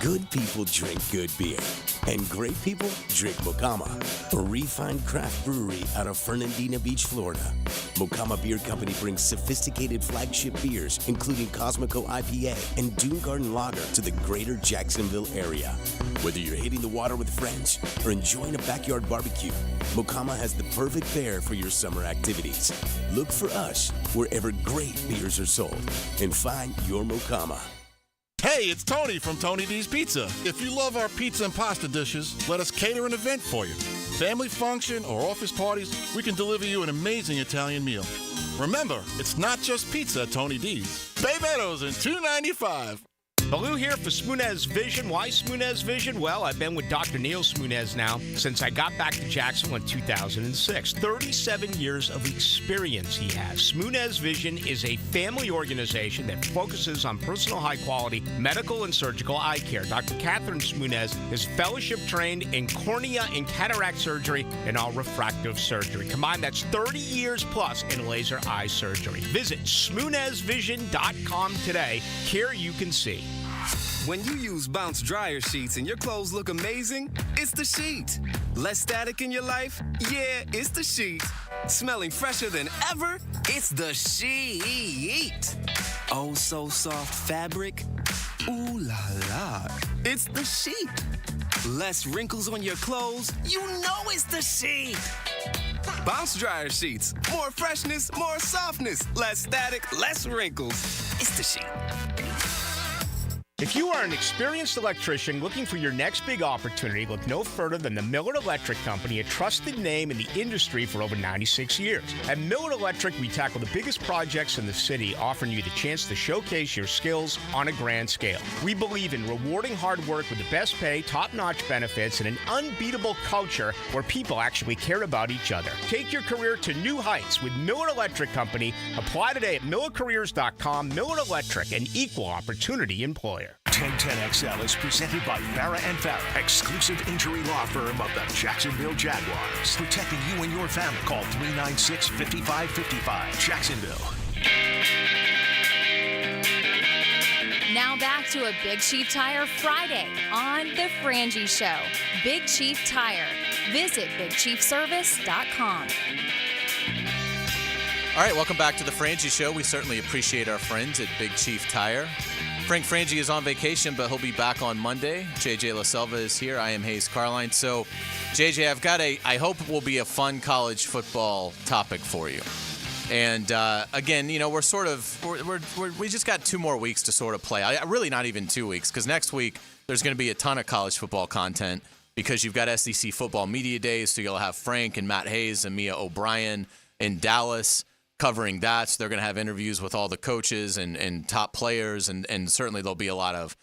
Good people drink good beer, and great people drink Mocama, a refined craft brewery out of Fernandina Beach, Florida. Mocama Beer Company brings sophisticated flagship beers, including Cosmico IPA and Dune Garden Lager, to the greater Jacksonville area. Whether you're hitting the water with friends or enjoying a backyard barbecue, Mocama has the perfect pair for your summer activities. Look for us wherever great beers are sold and find your Mocama. Hey, it's Tony from Tony D's Pizza. If you love our pizza and pasta dishes, let us cater an event for you. Family function or office parties, we can deliver you an amazing Italian meal. Remember, it's not just pizza at Tony D's. Bay Meadows and $2.95. Baloo here for Smoonez Vision. Why Smoonez Vision? Well, I've been with Dr. Neil Smoonez now since I got back to Jacksonville in 2006. 37 years of experience he has. Smoonez Vision is a family organization that focuses on personal high-quality medical and surgical eye care. Dr. Catherine Smoonez is fellowship trained in cornea and cataract surgery and all refractive surgery. Combined, that's 30 years plus in laser eye surgery. Visit SmoonezVision.com today. Care you can see. When you use Bounce dryer sheets and your clothes look amazing, it's the sheet. Less static in your life? Yeah, it's the sheet. Smelling fresher than ever? It's the sheet. Oh, so soft fabric? Ooh la la. It's the sheet. Less wrinkles on your clothes? You know it's the sheet. Bounce dryer sheets. More freshness, more softness. Less static, less wrinkles. It's the sheet. If you are an experienced electrician looking for your next big opportunity, look no further than the Miller Electric Company, a trusted name in the industry for over 96 years. At Miller Electric, we tackle the biggest projects in the city, offering you the chance to showcase your skills on a grand scale. We believe in rewarding hard work with the best pay, top-notch benefits, and an unbeatable culture where people actually care about each other. Take your career to new heights with Miller Electric Company. Apply today at millercareers.com. Miller Electric, an equal opportunity employer. 1010XL is presented by Farah & Farah, exclusive injury law firm of the Jacksonville Jaguars. Protecting you and your family. Call 396-5555. Jacksonville. Now back to a Big Chief Tire Friday on The Frangie Show. Big Chief Tire. Visit BigChiefService.com. All right, welcome back to The Frangie Show. We certainly appreciate our friends at Big Chief Tire. Frank Frangie is on vacation, but he'll be back on Monday. JJ LaSelva is here. I am Hays Carlyon. So, JJ, I've got I hope will be a fun college football topic for you. And again, you know, we just got 2 more weeks to sort of play. Really not even 2 weeks, because next week there's going to be a ton of college football content because you've got SEC football media days. So you'll have Frank and Matt Hayes and Mia O'Brien in Dallas covering that. So they're going to have interviews with all the coaches and top players, and certainly there'll be a lot of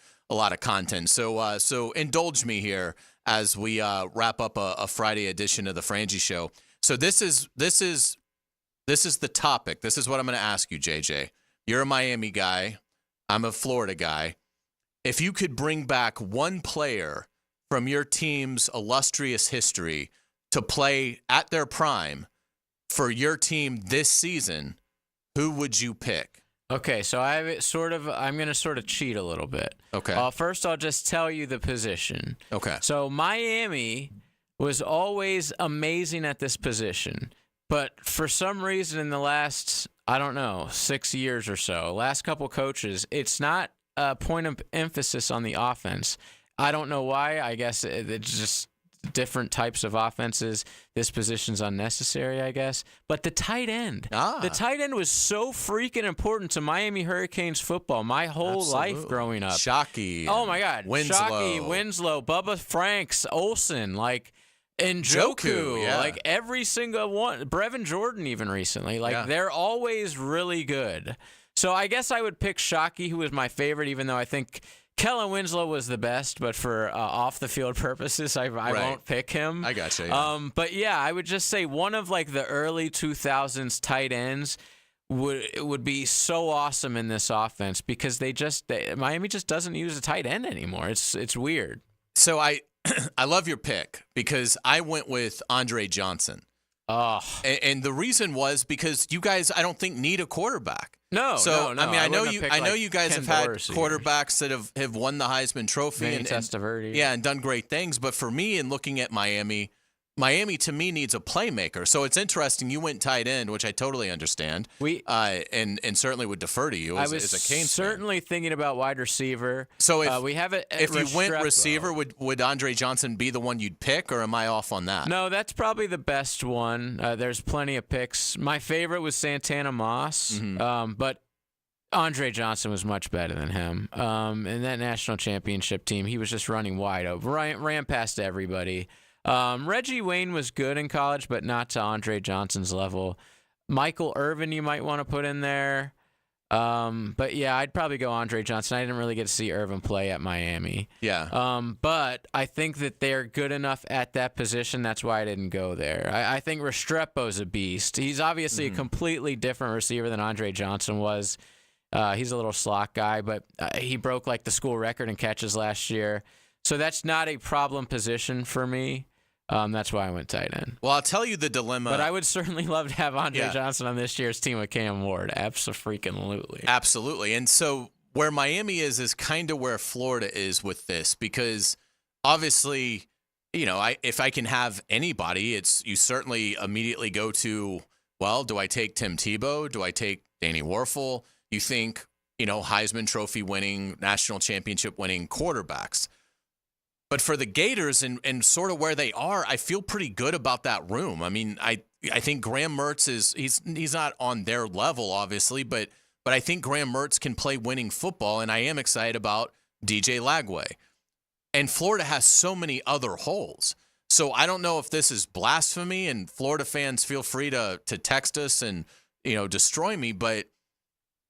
content. So indulge me here as we wrap up a Friday edition of the Frangie Show. So this is the topic. This is what I'm going to ask you, JJ. You're a Miami guy. I'm a Florida guy. If you could bring back one player from your team's illustrious history to play at their prime for your team this season, who would you pick? Okay, so I'm going to sort of cheat a little bit. Okay. First, I'll just tell you the position. Okay. So Miami was always amazing at this position, but for some reason in the last, 6 years or so, last couple coaches, it's not a point of emphasis on the offense. I don't know why. I guess it's just different types of offenses, this position's unnecessary, I guess. But the tight end. The tight end was so freaking important to Miami Hurricanes football my whole life growing up. Shockey. Oh, my God. Winslow. Shockey, Winslow, Bubba Franks, Olsen, and Njoku, yeah. every single one. Brevin Jordan even recently. They're always really good. So I guess I would pick Shockey, who was my favorite, even though I think Kellen Winslow was the best, but for off-the-field purposes, I won't pick him. I gotcha. Yeah. But yeah, I would just say one of the early 2000s tight ends would be so awesome in this offense because Miami just doesn't use a tight end anymore. It's weird. So I love your pick because I went with Andre Johnson. Oh. And the reason was because you guys, I don't think, need a quarterback. No. I mean, I know you guys Ken have had Dorsey quarterbacks that have won the Heisman Trophy and done great things. But for me, in looking at Miami to me needs a playmaker. So it's interesting you went tight end, which I totally understand. And certainly would defer to you as a Canes certainly fan. Thinking about wide receiver. So if we have it, if you went receiver, would Andre Johnson be the one you'd pick, or am I off on that? No, that's probably the best one. There's plenty of picks. My favorite was Santana Moss, but Andre Johnson was much better than him. In that national championship team, he was just running wide open, ran past everybody. Reggie Wayne was good in college, but not to Andre Johnson's level. Michael Irvin you might want to put in there. But yeah, I'd probably go Andre Johnson. I didn't really get to see Irvin play at Miami. Yeah. But I think that they're good enough at that position. That's why I didn't go there. I think Restrepo's a beast. He's obviously a completely different receiver than Andre Johnson was. He's a little slot guy, but he broke the school record in catches last year. So that's not a problem position for me. That's why I went tight end. Well, I'll tell you the dilemma. But I would certainly love to have Andre Johnson on this year's team with Cam Ward. Absolutely. And so where Miami is kind of where Florida is with this, because obviously, if I can have anybody, you certainly immediately go to, well, do I take Tim Tebow? Do I take Danny Werfel? You think, Heisman Trophy winning, national championship winning quarterbacks. But for the Gators and sort of where they are, I feel pretty good about that room. I mean, I think Graham Mertz he's not on their level, obviously, but I think Graham Mertz can play winning football, and I am excited about DJ Lagway. And Florida has so many other holes. So I don't know if this is blasphemy, and Florida fans feel free to text us and destroy me, but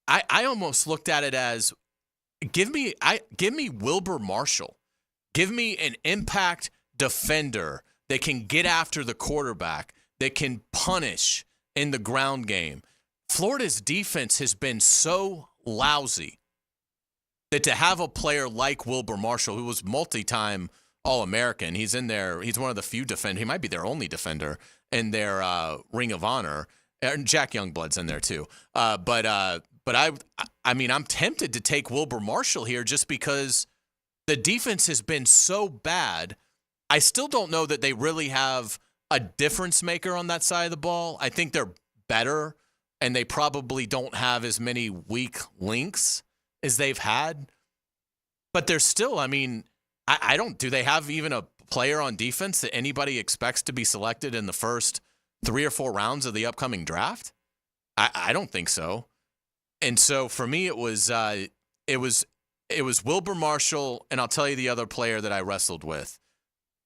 I almost looked at it as give me Wilbur Marshall. Give me an impact defender that can get after the quarterback, that can punish in the ground game. Florida's defense has been so lousy that to have a player like Wilbur Marshall, who was multi-time All-American, he's in there, he's one of the few defenders, he might be their only defender in their Ring of Honor. Jack Youngblood's in there too. But I mean, I'm tempted to take Wilbur Marshall here just because the defense has been so bad. I still don't know that they really have a difference maker on that side of the ball. I think they're better, and they probably don't have as many weak links as they've had. But they're still, I mean, do they have even a player on defense that anybody expects to be selected in the first 3 or 4 rounds of the upcoming draft? I don't think so. And so for me, it was Wilbur Marshall, and I'll tell you the other player that I wrestled with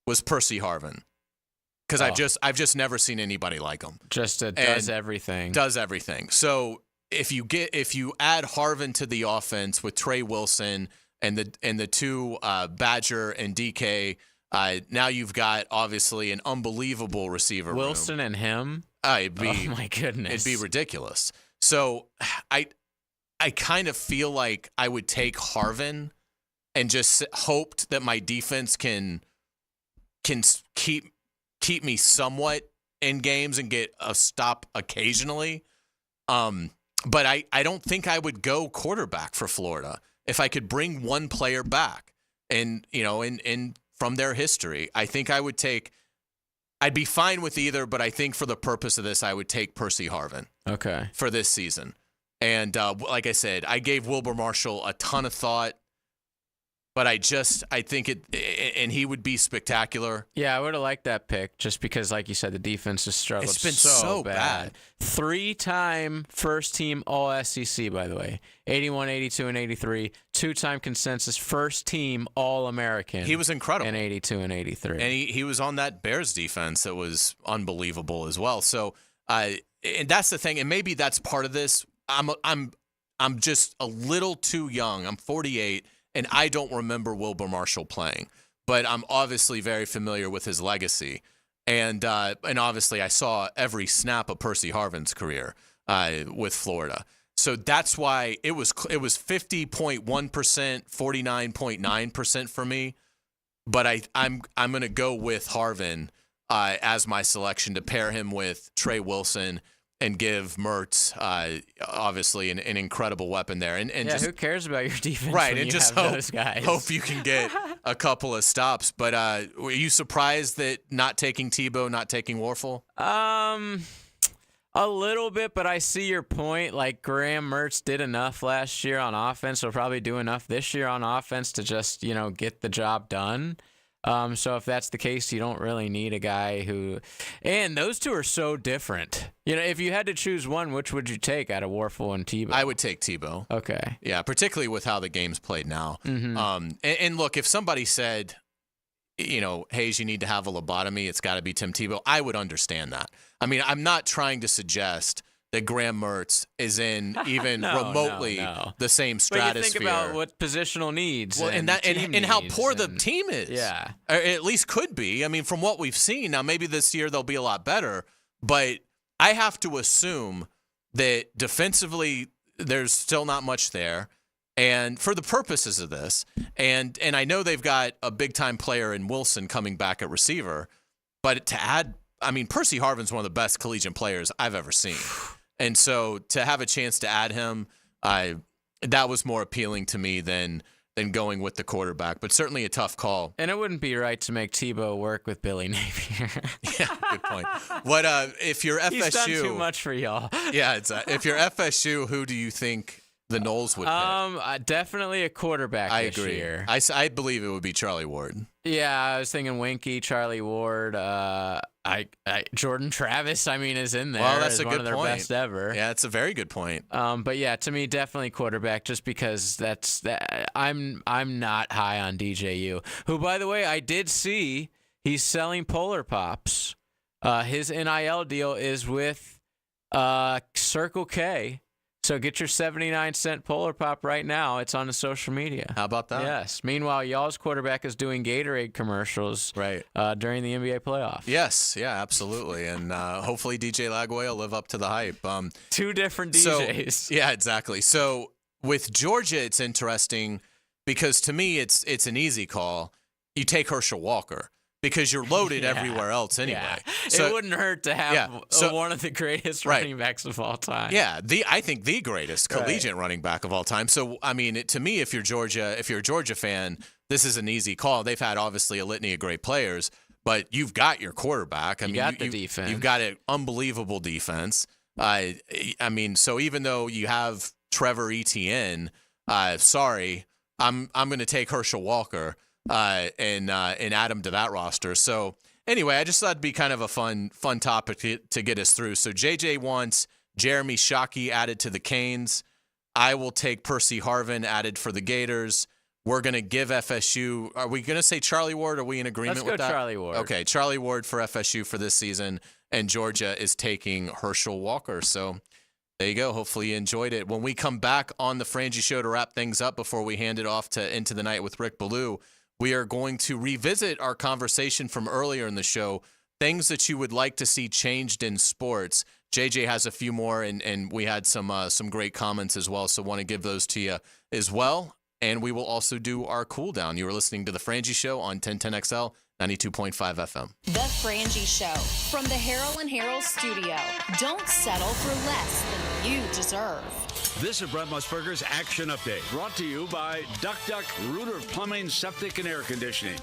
was Percy Harvin, because I've just never seen anybody like him. Just does everything. Does everything. So if you add Harvin to the offense with Trey Wilson and the two Badger and DK, now you've got obviously an unbelievable receiver Wilson room. And him. Oh my goodness, it'd be ridiculous. So I kind of feel like I would take Harvin and just hoped that my defense can keep me somewhat in games and get a stop occasionally. But I don't think I would go quarterback for Florida if I could bring one player back and from their history. I think I'd be fine with either, but I think for the purpose of this, I would take Percy Harvin. Okay. For this season. And like I said, I gave Wilbur Marshall a ton of thought. But I think and he would be spectacular. Yeah, I would have liked that pick just because, like you said, the defense has struggled. It's been so bad. 3-time first-team All-SEC, by the way. 81, 82, and 83. 2-time consensus first-team All-American. He was incredible. In 82 and 83. And he was on that Bears defense that was unbelievable as well. So, and that's the thing, and maybe that's part of this. I'm just a little too young. I'm 48. And I don't remember Wilbur Marshall playing, but I'm obviously very familiar with his legacy. And obviously I saw every snap of Percy Harvin's career with Florida. So that's why it was 50.1%, 49.9% for me. But I'm going to go with Harvin as my selection to pair him with Trey Wilson and give Mertz, obviously, an incredible weapon there. And just, who cares about your defense? Right, when and you just have those guys? Hope you can get a couple of stops. But were you surprised that not taking Tebow, not taking Warfel? A little bit, but I see your point. Like, Graham Mertz did enough last year on offense. He'll probably do enough this year on offense to just, get the job done. So if that's the case, you don't really need a guy who, and those two are so different. If you had to choose one, which would you take out of Warfel and Tebow? I would take Tebow. Okay. Yeah, particularly with how the game's played now. Mm-hmm. And look, if somebody said, Hays, you need to have a lobotomy, it's got to be Tim Tebow, I would understand that. I mean, I'm not trying to suggest that Graham Mertz is in even remotely the same stratosphere. But you think about what positional needs, and how poor the team is. Yeah, or at least could be. I mean, from what we've seen now, maybe this year they'll be a lot better. But I have to assume that defensively there's still not much there, and for the purposes of this, and I know they've got a big time player in Wilson coming back at receiver, but to add, I mean, Percy Harvin's one of the best collegiate players I've ever seen. And so to have a chance to add him, that was more appealing to me than going with the quarterback, but certainly a tough call. And it wouldn't be right to make Tebow work with Billy Napier. Yeah, good point. What if you're FSU? He's done too much for y'all. Yeah, if you're FSU, who do you think the Noles would pick? Definitely a quarterback I this agree. year. I believe it would be Charlie Ward. Yeah, I was thinking Winky, Charlie Ward, Jordan Travis, is in there. Well, that's a one good of their point. best ever. Yeah, it's a very good point. But yeah, to me, definitely quarterback, just because I'm not high on DJU, who, by the way, I did see he's selling Polar Pops. His NIL deal is with Circle K. So get your 79-cent Polar Pop right now. It's on the social media. How about that? Yes. Meanwhile, y'all's quarterback is doing Gatorade commercials during the NBA playoffs. Yes. Yeah, absolutely. And hopefully DJ Lagway will live up to the hype. Two different DJs. So, yeah, exactly. So with Georgia, it's interesting because to me, it's an easy call. You take Herschel Walker. Because you're loaded everywhere else anyway. Yeah. So, it wouldn't hurt to have one of the greatest running backs of all time. Yeah, I think the greatest collegiate running back of all time. So, I mean, to me, if you're a Georgia fan, this is an easy call. They've had obviously a litany of great players, but you've got your quarterback. You got the defense. You've got an unbelievable defense. I mean, so even though you have Trevor Etienne, sorry, I'm going to take Herschel Walker. And add him to that roster. So anyway, I just thought it'd be kind of a fun topic to get us through. So JJ wants Jeremy Shockey added to the Canes. I will take Percy Harvin added for the Gators. We're going to give FSU. Are we going to say Charlie Ward? Are we in agreement with that? Let's go Charlie Ward. Okay, Charlie Ward for FSU for this season. And Georgia is taking Herschel Walker. So there you go. Hopefully you enjoyed it. When we come back on the Frangie Show to wrap things up before we hand it off to Into the Night with Rick Ballou, we are going to revisit our conversation from earlier in the show, things that you would like to see changed in sports. JJ has a few more, and we had some great comments as well, so want to give those to you as well. And we will also do our cool down. You are listening to The Frangie Show on 1010XL, 92.5 FM. The Frangie Show from the Harrell & Harrell studio. Don't settle for less than you deserve. This is Brett Musburger's Action Update, brought to you by Duck Duck Rooter Plumbing, Septic, and Air Conditioning,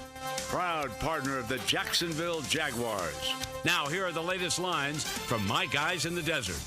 proud partner of the Jacksonville Jaguars. Now, here are the latest lines from my guys in the desert.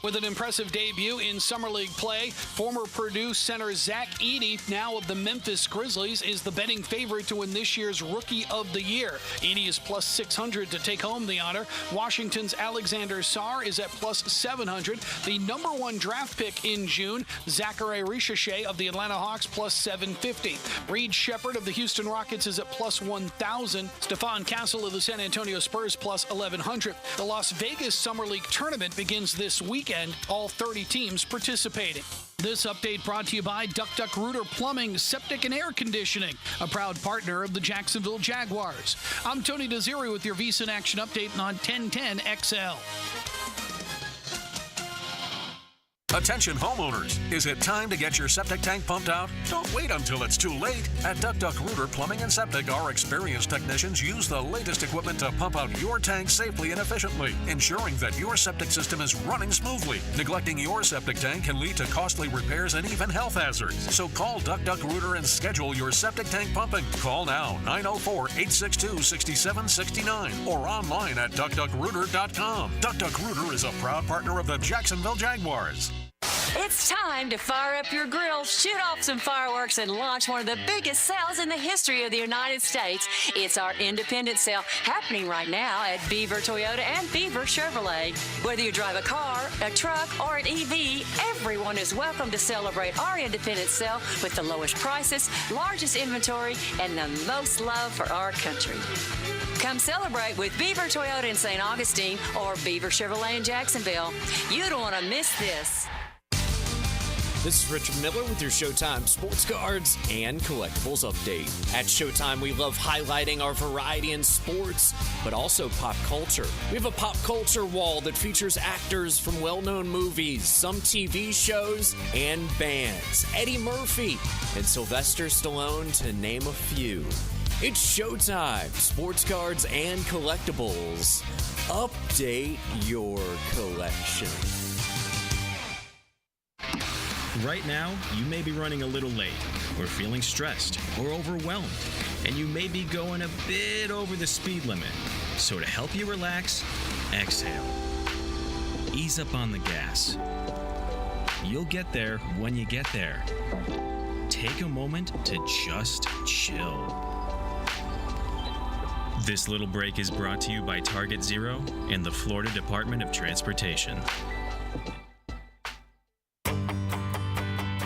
With an impressive debut in Summer League play, former Purdue center Zach Edey, now of the Memphis Grizzlies, is the betting favorite to win this year's Rookie of the Year. Edey is plus 600 to take home the honor. Washington's Alexander Sarr is at plus 700. The number 1 draft pick in June, Zachary Richichet of the Atlanta Hawks, plus 750. Reed Shepard of the Houston Rockets is at plus 1,000. Stephon Castle of the San Antonio Spurs plus 1,100. The Las Vegas Summer League tournament begins this weekend. All 30 teams participating. This update brought to you by Duck Duck Rooter Plumbing, Septic and Air Conditioning, a proud partner of the Jacksonville Jaguars. I'm Tony Desiri with your VSiN Action Update on 1010 XL. Attention homeowners, is it time to get your septic tank pumped out? Don't wait until it's too late. At Duck Duck Rooter Plumbing and Septic, our experienced technicians use the latest equipment to pump out your tank safely and efficiently, ensuring that your septic system is running smoothly. Neglecting your septic tank can lead to costly repairs and even health hazards. So call Duck Duck Rooter and schedule your septic tank pumping. Call now, 904-862-6769 or online at duckduckrooter.com. Duck Duck Rooter is a proud partner of the Jacksonville Jaguars. It's time to fire up your grill, shoot off some fireworks, and launch one of the biggest sales in the history of the United States. It's our independent sale happening right now at Beaver Toyota and Beaver Chevrolet. Whether you drive a car, a truck, or an EV, everyone is welcome to celebrate our independent sale with the lowest prices, largest inventory, and the most love for our country. Come celebrate with Beaver Toyota in St. Augustine or Beaver Chevrolet in Jacksonville. You don't want to miss this. This is Richard Miller with your Showtime Sports Cards and Collectibles Update. At Showtime, we love highlighting our variety in sports, but also pop culture. We have a pop culture wall that features actors from well-known movies, some TV shows, and bands. Eddie Murphy and Sylvester Stallone, to name a few. It's Showtime Sports Cards and Collectibles. Update your collection. Right now, you may be running a little late, or feeling stressed, or overwhelmed, and you may be going a bit over the speed limit. So to help you relax, exhale. Ease up on the gas. You'll get there when you get there. Take a moment to just chill. This little break is brought to you by Target Zero and the Florida Department of Transportation.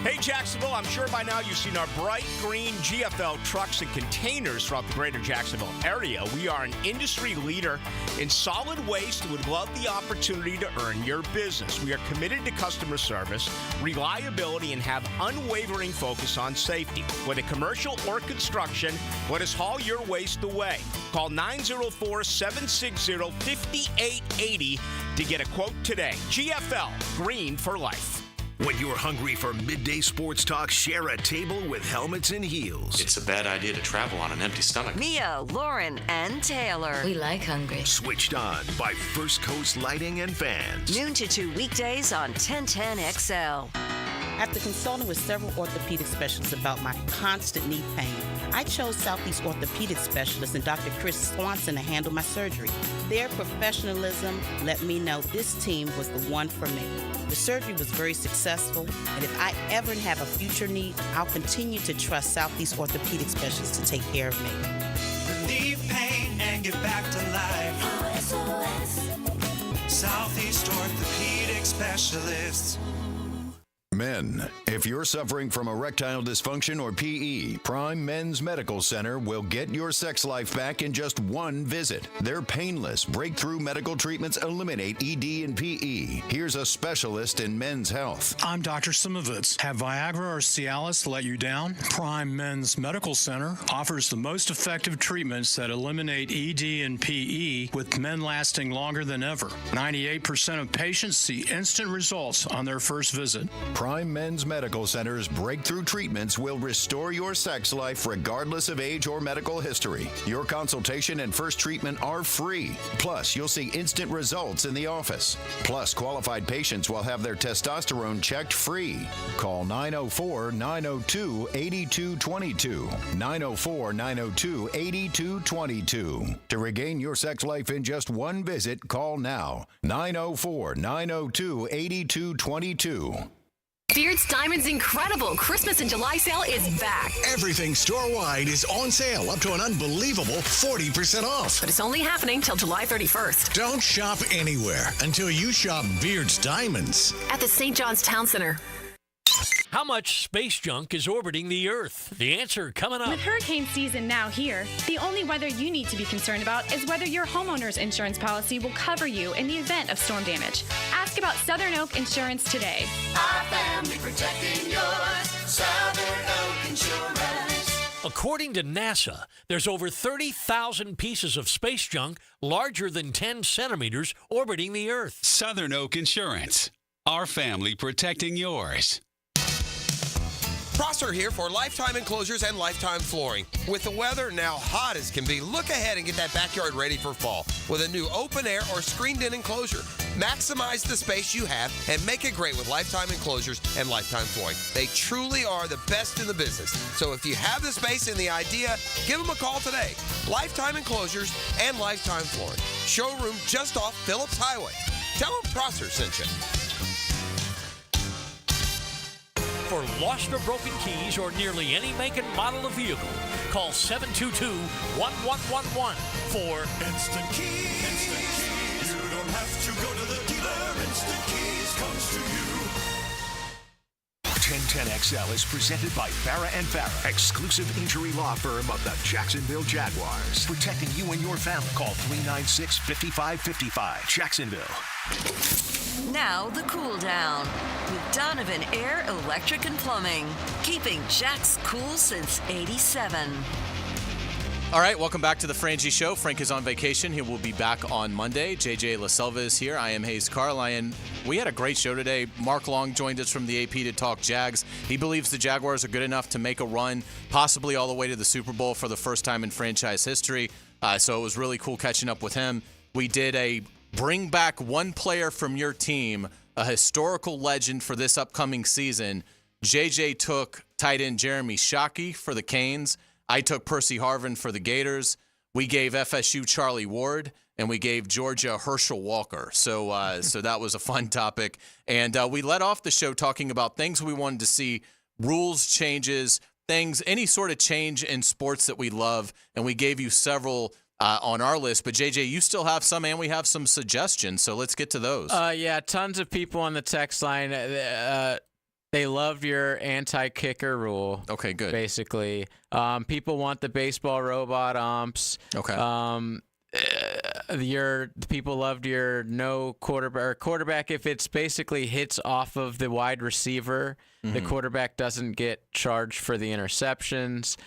Hey, Jacksonville, I'm sure by now you've seen our bright green GFL trucks and containers throughout the greater Jacksonville area. We are an industry leader in solid waste and would love the opportunity to earn your business. We are committed to customer service, reliability, and have unwavering focus on safety. Whether commercial or construction, let us haul your waste away. Call 904-760-5880 to get a quote today. GFL, green for life. When you're hungry for midday sports talk, share a table with Helmets and Heels. It's a bad idea to travel on an empty stomach. Mia, Lauren, and Taylor. We like hungry. Switched on by First Coast Lighting and Fans. Noon to 2 weekdays on 1010 XL. After consulting with several orthopedic specialists about my constant knee pain, I chose Southeast Orthopedic Specialist and Dr. Chris Swanson to handle my surgery. Their professionalism let me know this team was the one for me. The surgery was very successful, and if I ever have a future need, I'll continue to trust Southeast Orthopedic Specialists to take care of me. Relieve pain and get back to life. SOS. Southeast Orthopedic Specialists. Men, if you're suffering from erectile dysfunction or PE, Prime Men's Medical Center will get your sex life back in just one visit. Their painless, breakthrough medical treatments eliminate ED and PE. Here's a specialist in men's health. I'm Dr. Simovitz. Have Viagra or Cialis let you down? Prime Men's Medical Center offers the most effective treatments that eliminate ED and PE, with men lasting longer than ever. 98% of patients see instant results on their first visit. Prime Men's Medical Center's breakthrough treatments will restore your sex life regardless of age or medical history. Your consultation and first treatment are free. Plus, you'll see instant results in the office. Plus, qualified patients will have their testosterone checked free. Call 904-902-8222. 904-902-8222. To regain your sex life in just one visit, call now. 904-902-8222. Beard's Diamonds' incredible Christmas in July sale is back. Everything store-wide is on sale up to an unbelievable 40% off. But it's only happening till July 31st. Don't shop anywhere until you shop Beard's Diamonds. At the St. John's Town Center. How much space junk is orbiting the Earth? The answer coming up. With hurricane season now here, the only weather you need to be concerned about is whether your homeowner's insurance policy will cover you in the event of storm damage. Ask about Southern Oak Insurance today. Our family protecting yours. Southern Oak Insurance. According to NASA, there's over 30,000 pieces of space junk larger than 10 centimeters orbiting the Earth. Southern Oak Insurance. Our family protecting yours. Prosser here for Lifetime Enclosures and Lifetime Flooring. With the weather now hot as can be, look ahead and get that backyard ready for fall with a new open-air or screened-in enclosure. Maximize the space you have and make it great with Lifetime Enclosures and Lifetime Flooring. They truly are the best in the business. So if you have the space and the idea, give them a call today. Lifetime Enclosures and Lifetime Flooring. Showroom just off Phillips Highway. Tell them Prosser sent you. For lost or broken keys or nearly any make and model of vehicle, call 722-1111 for Instant Keys. Instant Keys. You don't have to go to the dealer. Instant Keys comes to you. 1010XL is presented by Farah & Farah, exclusive injury law firm of the Jacksonville Jaguars. Protecting you and your family. Call 396-5555. Jacksonville. Now the cool down with Donovan Air, Electric and Plumbing, keeping Jack's cool since '87. All right, welcome back to the Frangie Show. Frank is on vacation. He will be back on Monday. JJ LaSelva is here. I am Hays Carlyon. We had a great show today. Mark Long joined us from the AP to talk Jags. He believes the Jaguars are good enough to make a run, possibly all the way to the Super Bowl for the first time in franchise history. So it was really cool catching up with him. We did a bring back one player from your team, a historical legend for this upcoming season. JJ took tight end Jeremy Shockey for the Canes. I took Percy Harvin for the Gators. We gave FSU Charlie Ward, and we gave Georgia Herschel Walker. So that was a fun topic. And we let off the show talking about things we wanted to see, rules changes, things, any sort of change in sports that we love. And we gave you several on our list. But, JJ, you still have some, and we have some suggestions. So let's get to those. Yeah, tons of people on the text line. They love your anti-kicker rule. Okay, good. Basically, people want the baseball robot umps. Okay. People loved your no quarterback if it's basically hits off of the wide receiver, the quarterback doesn't get charged for the interceptions.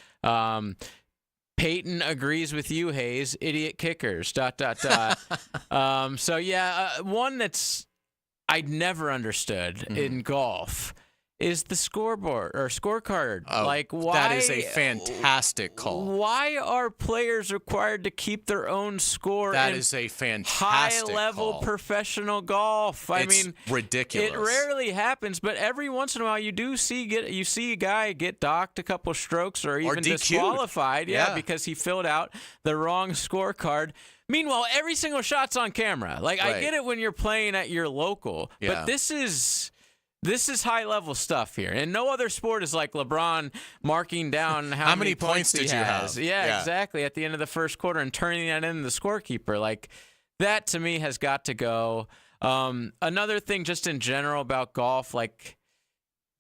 Peyton agrees with you, Hayes. Idiot kickers. ... So yeah, one that's I'd never understood in golf is the scoreboard or scorecard. Like, why? That is a fantastic call. Why are players required to keep their own score? That is a fantastic high-level call. Professional golf. I mean, ridiculous. It rarely happens, but every once in a while you see a guy get docked a couple strokes or even disqualified. Yeah, because he filled out the wrong scorecard. Meanwhile, every single shot's on camera. Like, I get it when you're playing at your local, but this is high-level stuff here. And no other sport is like LeBron marking down how many points did you have? Yeah, exactly, at the end of the first quarter and turning that into the scorekeeper. Like, that, to me, has got to go. Another thing just in general about golf, like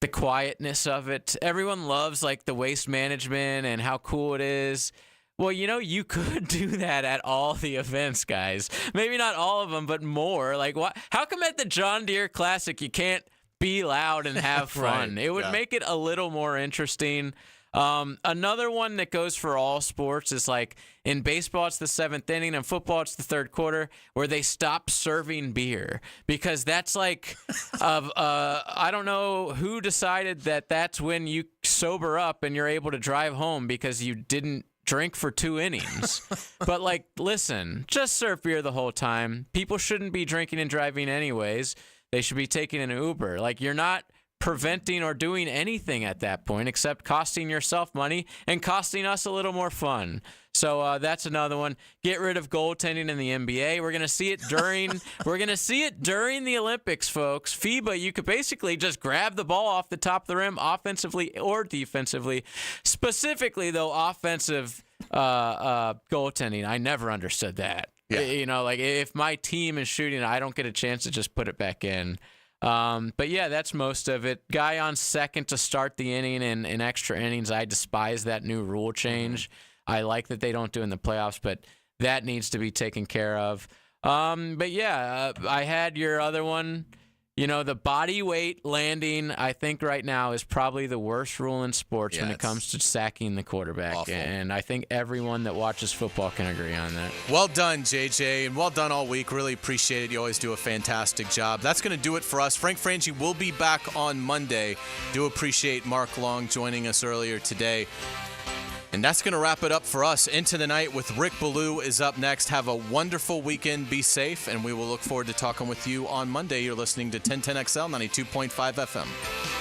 the quietness of it. Everyone loves, like, the waste management and how cool it is. Well, you could do that at all the events, guys. Maybe not all of them, but more. Like, how come at the John Deere Classic you can't be loud and have fun? It would make it a little more interesting. Another one that goes for all sports is like in baseball, it's the 7th inning, and football, it's the 3rd quarter, where they stop serving beer because that's like, I don't know who decided that that's when you sober up and you're able to drive home because you didn't drink for 2 innings. But like, listen, just serve beer the whole time. People shouldn't be drinking and driving anyways. They should be taking an Uber. Like, you're not preventing or doing anything at that point except costing yourself money and costing us a little more fun. So that's another one. Get rid of goaltending in the NBA. We're gonna see it during the Olympics, folks. FIBA, you could basically just grab the ball off the top of the rim, offensively or defensively. Specifically, though, offensive goaltending. I never understood that. Yeah. You know, like if my team is shooting, I don't get a chance to just put it back in. But yeah, that's most of it. Guy on second to start the inning in extra innings. I despise that new rule change. I like that they don't do in the playoffs, but that needs to be taken care of. But yeah, I had your other one. You know, the body weight landing, I think right now is probably the worst rule in sports when it comes to sacking the quarterback. Awful. And I think everyone that watches football can agree on that. Well done, JJ, and well done all week. Really appreciate it. You always do a fantastic job. That's going to do it for us. Frank Frangie will be back on Monday. Do appreciate Mark Long joining us earlier today. And that's going to wrap it up for us. Into the Night with Rick Ballou is up next. Have a wonderful weekend. Be safe, and we will look forward to talking with you on Monday. You're listening to 1010XL 92.5 FM.